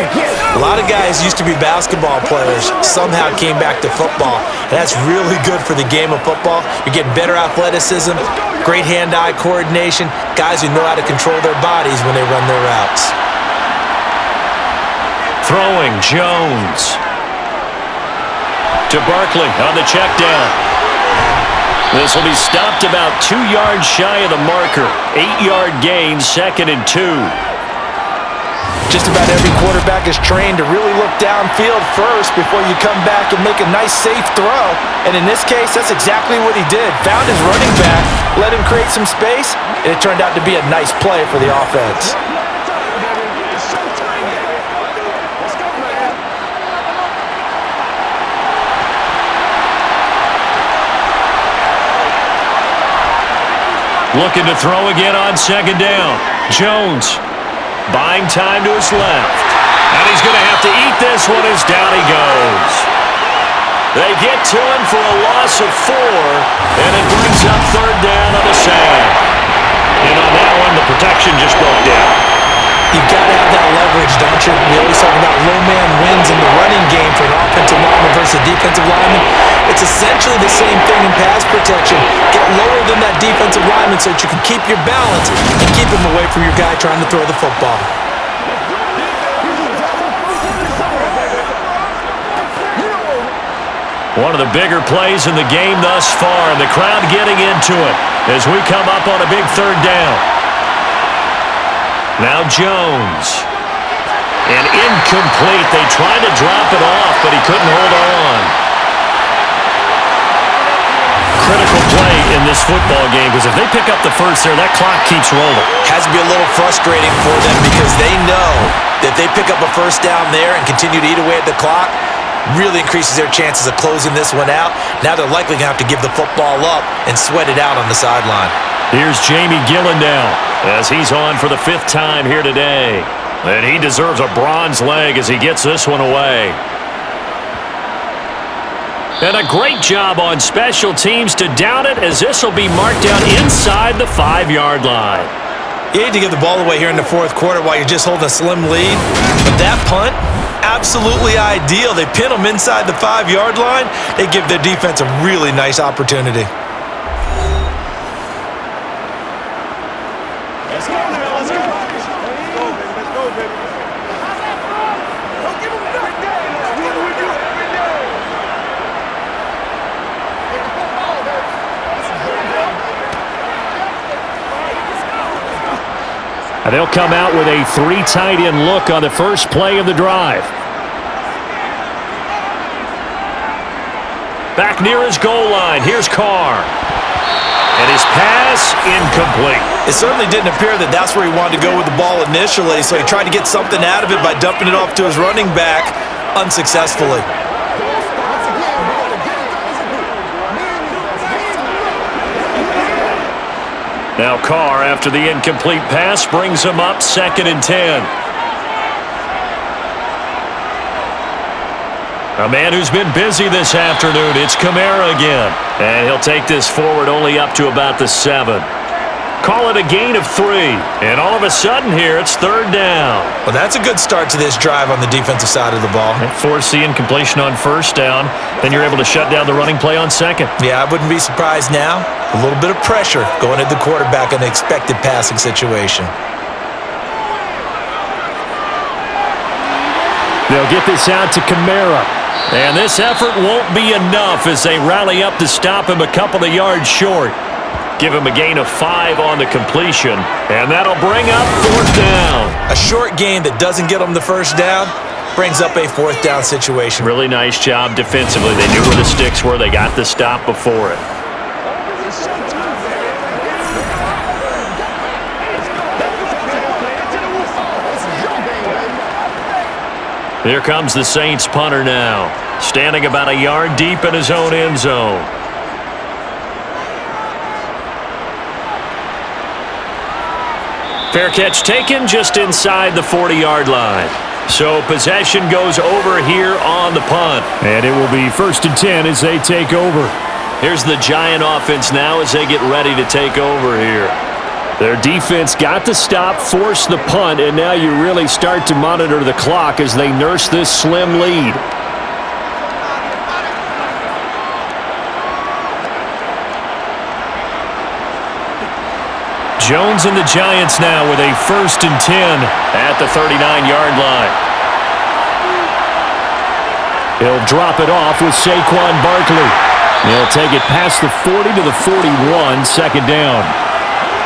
E: A lot of guys used to be basketball players, somehow came back to football. And that's really good for the game of football. You're getting better athleticism, great hand-eye coordination, guys who know how to control their bodies when they run their routes.
B: Throwing, Jones. To Barkley on the check down. This will be stopped about 2 yards shy of the marker. 8-yard gain, 2nd and 2.
C: Just about every quarterback is trained to really look downfield first before you come back and make a nice, safe throw. And in this case, that's exactly what he did. Found his running back, let him create some space, and it turned out to be a nice play for the offense.
B: Looking to throw again on 2nd down. Jones buying time to his left. And he's going to have to eat this one as down he goes. They get to him for a loss of 4, and it brings up 3rd down on a sag. And on that one, the protection just broke down.
E: You've got to have that leverage, don't you? We always talk about low man wins in the running game for an offensive lineman versus a defensive lineman. It's essentially the same thing in pass protection. Get lower than that defensive lineman so that you can keep your balance and keep him away from your guy trying to throw the football.
B: One of the bigger plays in the game thus far, and the crowd getting into it as we come up on a big 3rd down. Now Jones. And incomplete. They tried to drop it off, but he couldn't hold on. Critical play in this football game, because if they pick up the first there, that clock keeps rolling.
E: Has to be a little frustrating for them because they know that they pick up a first down there and continue to eat away at the clock, really increases their chances of closing this one out. Now they're likely going to have to give the football up and sweat it out on the sideline.
B: Here's Jamie Gillen now as he's on for the 5th time here today. And he deserves a bronze leg as he gets this one away. And a great job on special teams to down it, as this will be marked down inside the 5-yard line.
E: You hate to give the ball away here in the 4th quarter while you're just holding a slim lead. But that punt, absolutely ideal. They pin them inside the 5-yard line. They give their defense a really nice opportunity.
D: Let's go now, let's go. Let's go, baby. Don't give him that. Let's do what we do every day.
G: And they'll come out with a 3 tight end look on the first play of the drive.
B: Back near his goal line. Here's Carr. And his pass incomplete.
E: It certainly didn't appear that that's where he wanted to go with the ball initially, so he tried to get something out of it by dumping it off to his running back unsuccessfully.
B: Now Carr, after the incomplete pass, brings him up 2nd and 10. A man who's been busy this afternoon, it's Kamara again. And he'll take this forward only up to about the 7. Call it a gain of 3. And all of a sudden here, it's 3rd down.
E: Well, that's a good start to this drive on the defensive side of the ball.
B: Force the incompletion on 1st down. Then you're able to shut down the running play on 2nd.
E: Yeah, I wouldn't be surprised now. A little bit of pressure going at the quarterback in an expected passing situation.
G: They'll get this out to Kamara.
B: And this effort won't be enough as they rally up to stop him a couple of yards short. give him a gain of 5 on the completion, and that'll bring up 4th down.
E: A short gain that doesn't get them the first down brings up a 4th down situation.
B: Really nice job defensively. They knew where the sticks were. They got the stop before it. Here comes the Saints punter now, standing about a yard deep in his own end zone. Fair catch taken just inside the 40-yard line. So possession goes over here on the punt.
G: And it will be 1st and 10 as they take over.
B: Here's the Giant offense now as they get ready to take over here.
G: Their defense got the stop, forced the punt, and now you really start to monitor the clock as they nurse this slim lead.
B: Jones and the Giants now with a 1st and 10 at the 39-yard line.
G: He'll drop it off with Saquon Barkley. He'll take it past the 40 to the 41, 2nd down.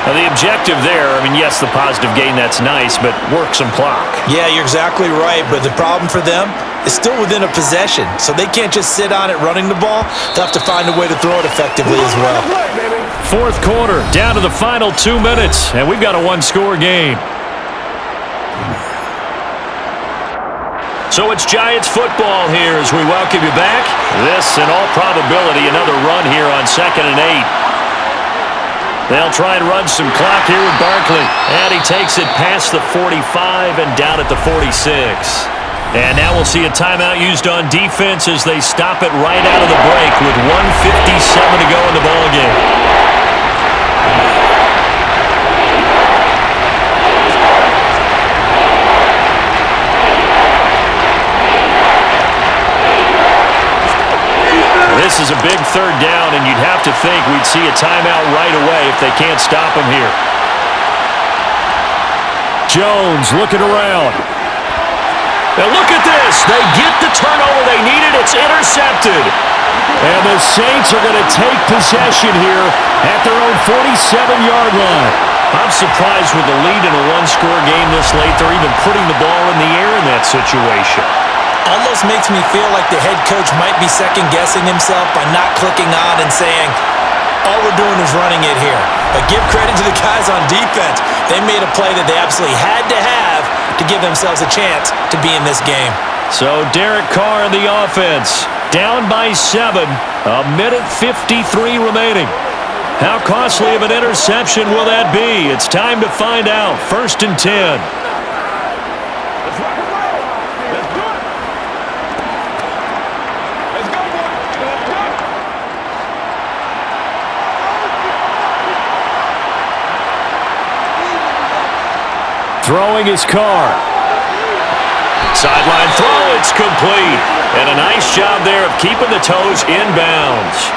B: Now the objective there, I mean, yes, the positive gain, that's nice, but work some clock.
E: Yeah, you're exactly right, but the problem for them is still within a possession, so they can't just sit on it running the ball. They'll have to find a way to throw it effectively as well.
B: 4th quarter, down to the final 2 minutes, and we've got a 1-score game. So it's Giants football here as we welcome you back. This, in all probability, another run here on 2nd and 8. They'll try and run some clock here with Barkley. And he takes it past the 45 and down at the 46. And now we'll see a timeout used on defense as they stop it right out of the break with 1:57 to go in the ballgame. This is a big 3rd down, and you'd have to think we'd see a timeout right away if they can't stop him here.
G: Jones looking around.
B: Now look at this. They get the turnover they needed. It's intercepted.
G: And the Saints are going to take possession here at their own 47-yard line.
B: I'm surprised with the lead in a 1-score game this late. They're even putting the ball in the air in that situation.
E: Almost makes me feel like the head coach might be second-guessing himself by not clicking on and saying, all we're doing is running it here. But give credit to the guys on defense. They made a play that they absolutely had to have to give themselves a chance to be in this game.
B: So Derek Carr in the offense, down by 7, 1:53 remaining. How costly of an interception will that be? It's time to find out. 1st and 10.
G: Throwing his Carr.
B: Sideline throw, it's complete. And a nice job there of keeping the toes inbounds.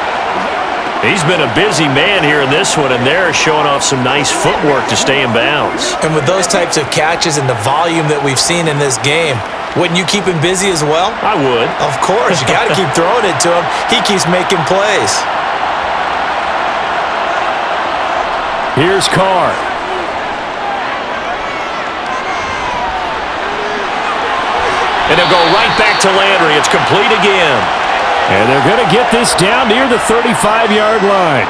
B: He's been a busy man here in this one, and they're showing off some nice footwork to stay in bounds.
E: And with those types of catches and the volume that we've seen in this game, wouldn't you keep him busy as well?
B: I would.
E: Of course. You got to keep throwing it to him. He keeps making plays.
G: Here's Carr.
B: And he'll go right back to Landry. It's complete again.
G: And they're going to get this down near the 35-yard line.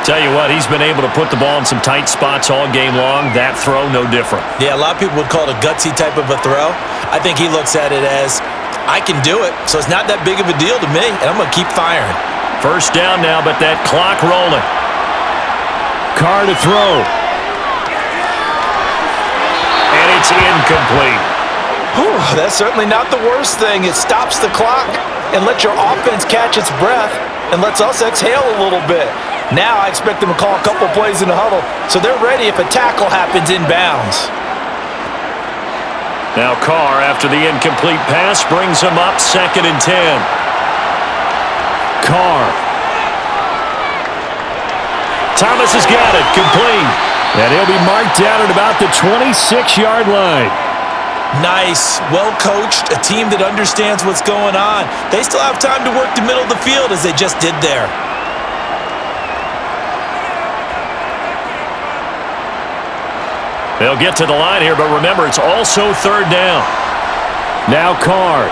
B: Tell you what, he's been able to put the ball in some tight spots all game long. That throw, no different.
E: Yeah, a lot of people would call it a gutsy type of a throw. I think he looks at it as, I can do it, so it's not that big of a deal to me, and I'm going to keep firing.
B: 1st down now, but that clock rolling.
G: Carr to throw.
B: And it's incomplete.
E: Whew, that's certainly not the worst thing. It stops the clock and lets your offense catch its breath and lets us exhale a little bit. Now I expect them to call a couple plays in the huddle, so they're ready if a tackle happens inbounds.
B: Now Carr, after the incomplete pass, brings him up 2nd and 10.
G: Carr.
B: Thomas has got it, complete.
G: And he'll be marked down at about the 26-yard line.
E: Nice, well-coached, a team that understands what's going on. They still have time to work the middle of the field as they just did there.
B: They'll get to the line here, but remember, it's also third down. Now Carr.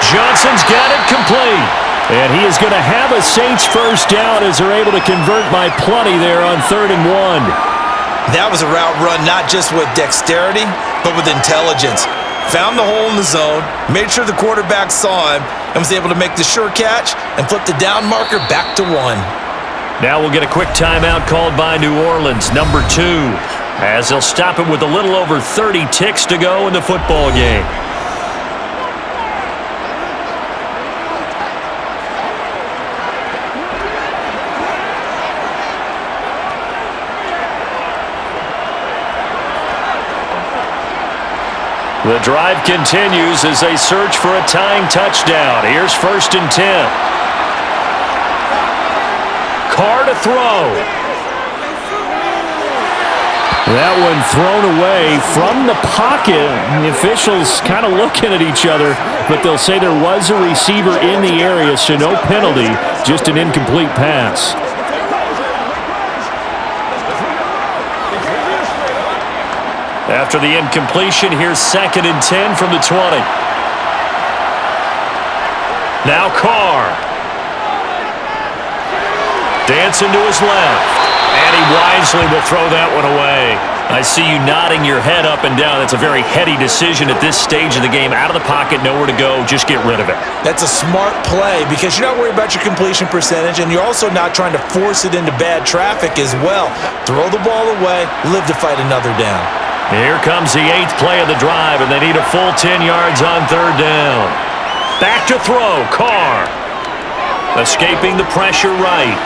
B: Johnson's got it complete. And he is going to have a Saints first down as they're able to convert by plenty there on 3rd and 1.
E: That was a route run not just with dexterity, but with intelligence. Found the hole in the zone, made sure the quarterback saw him, and was able to make the sure catch and flip the down marker back to 1.
B: Now we'll get a quick timeout called by New Orleans, number 2, as they'll stop it with a little over 30 ticks to go in the football game. The drive continues as they search for a tying touchdown. Here's 1st and 10. Carr to throw. That one thrown away from the pocket. And the officials kind of looking at each other, but they'll say there was a receiver in the area, so no penalty, just an incomplete pass. After the incompletion, here's 2nd and 10 from the 20. Now Carr. Dancing to his left. And he wisely will throw that one away. I see you nodding your head up and down. That's a very heady decision at this stage of the game. Out of the pocket, nowhere to go. Just get rid of it.
E: That's a smart play because you're not worried about your completion percentage, and you're also not trying to force it into bad traffic as well. Throw the ball away, live to fight another down.
B: Here comes the 8th play of the drive, and they need a full 10 yards on 3rd down. Back to throw, Carr. Escaping the pressure right.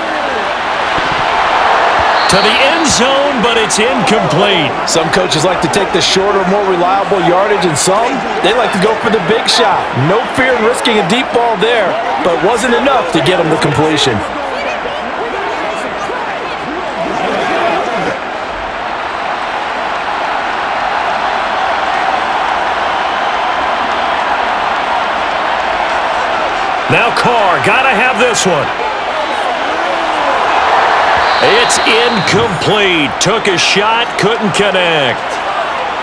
B: To the end zone, but it's incomplete.
C: Some coaches like to take the shorter, more reliable yardage, and some, they like to go for the big shot. No fear in risking a deep ball there, but wasn't enough to get them the completion.
B: Now Carr, gotta have this one. It's incomplete. Took a shot, couldn't connect.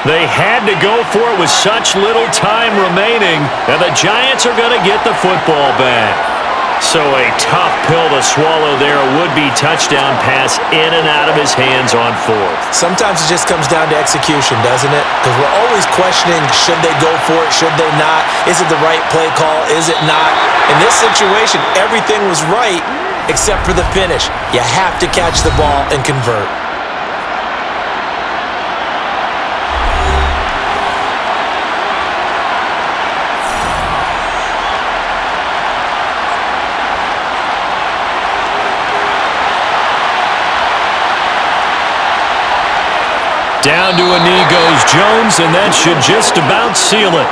B: They had to go for it with such little time remaining, and the Giants are going to get the football back. So a tough pill to swallow there. A would-be touchdown pass in and out of his hands on 4th.
E: Sometimes it just comes down to execution, doesn't it? Because we're always questioning, should they go for it, should they not? Is it the right play call, is it not? In this situation, everything was right except for the finish. You have to catch the ball and convert.
B: Down to a knee goes Jones, and that should just about seal it.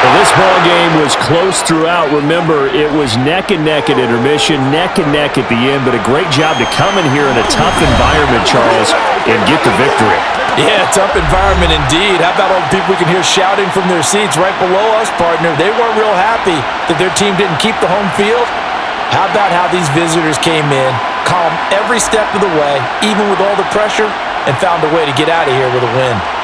B: Well, this ball game was close throughout. Remember, it was neck and neck at intermission, neck and neck at the end, but a great job to come in here in a tough environment, Charles, and get the victory.
C: Yeah, tough environment indeed. How about all the people we can hear shouting from their seats right below us, partner? They weren't real happy that their team didn't keep the home field. How about how these visitors came in, calm every step of the way, even with all the pressure, and found a way to get out of here with a win?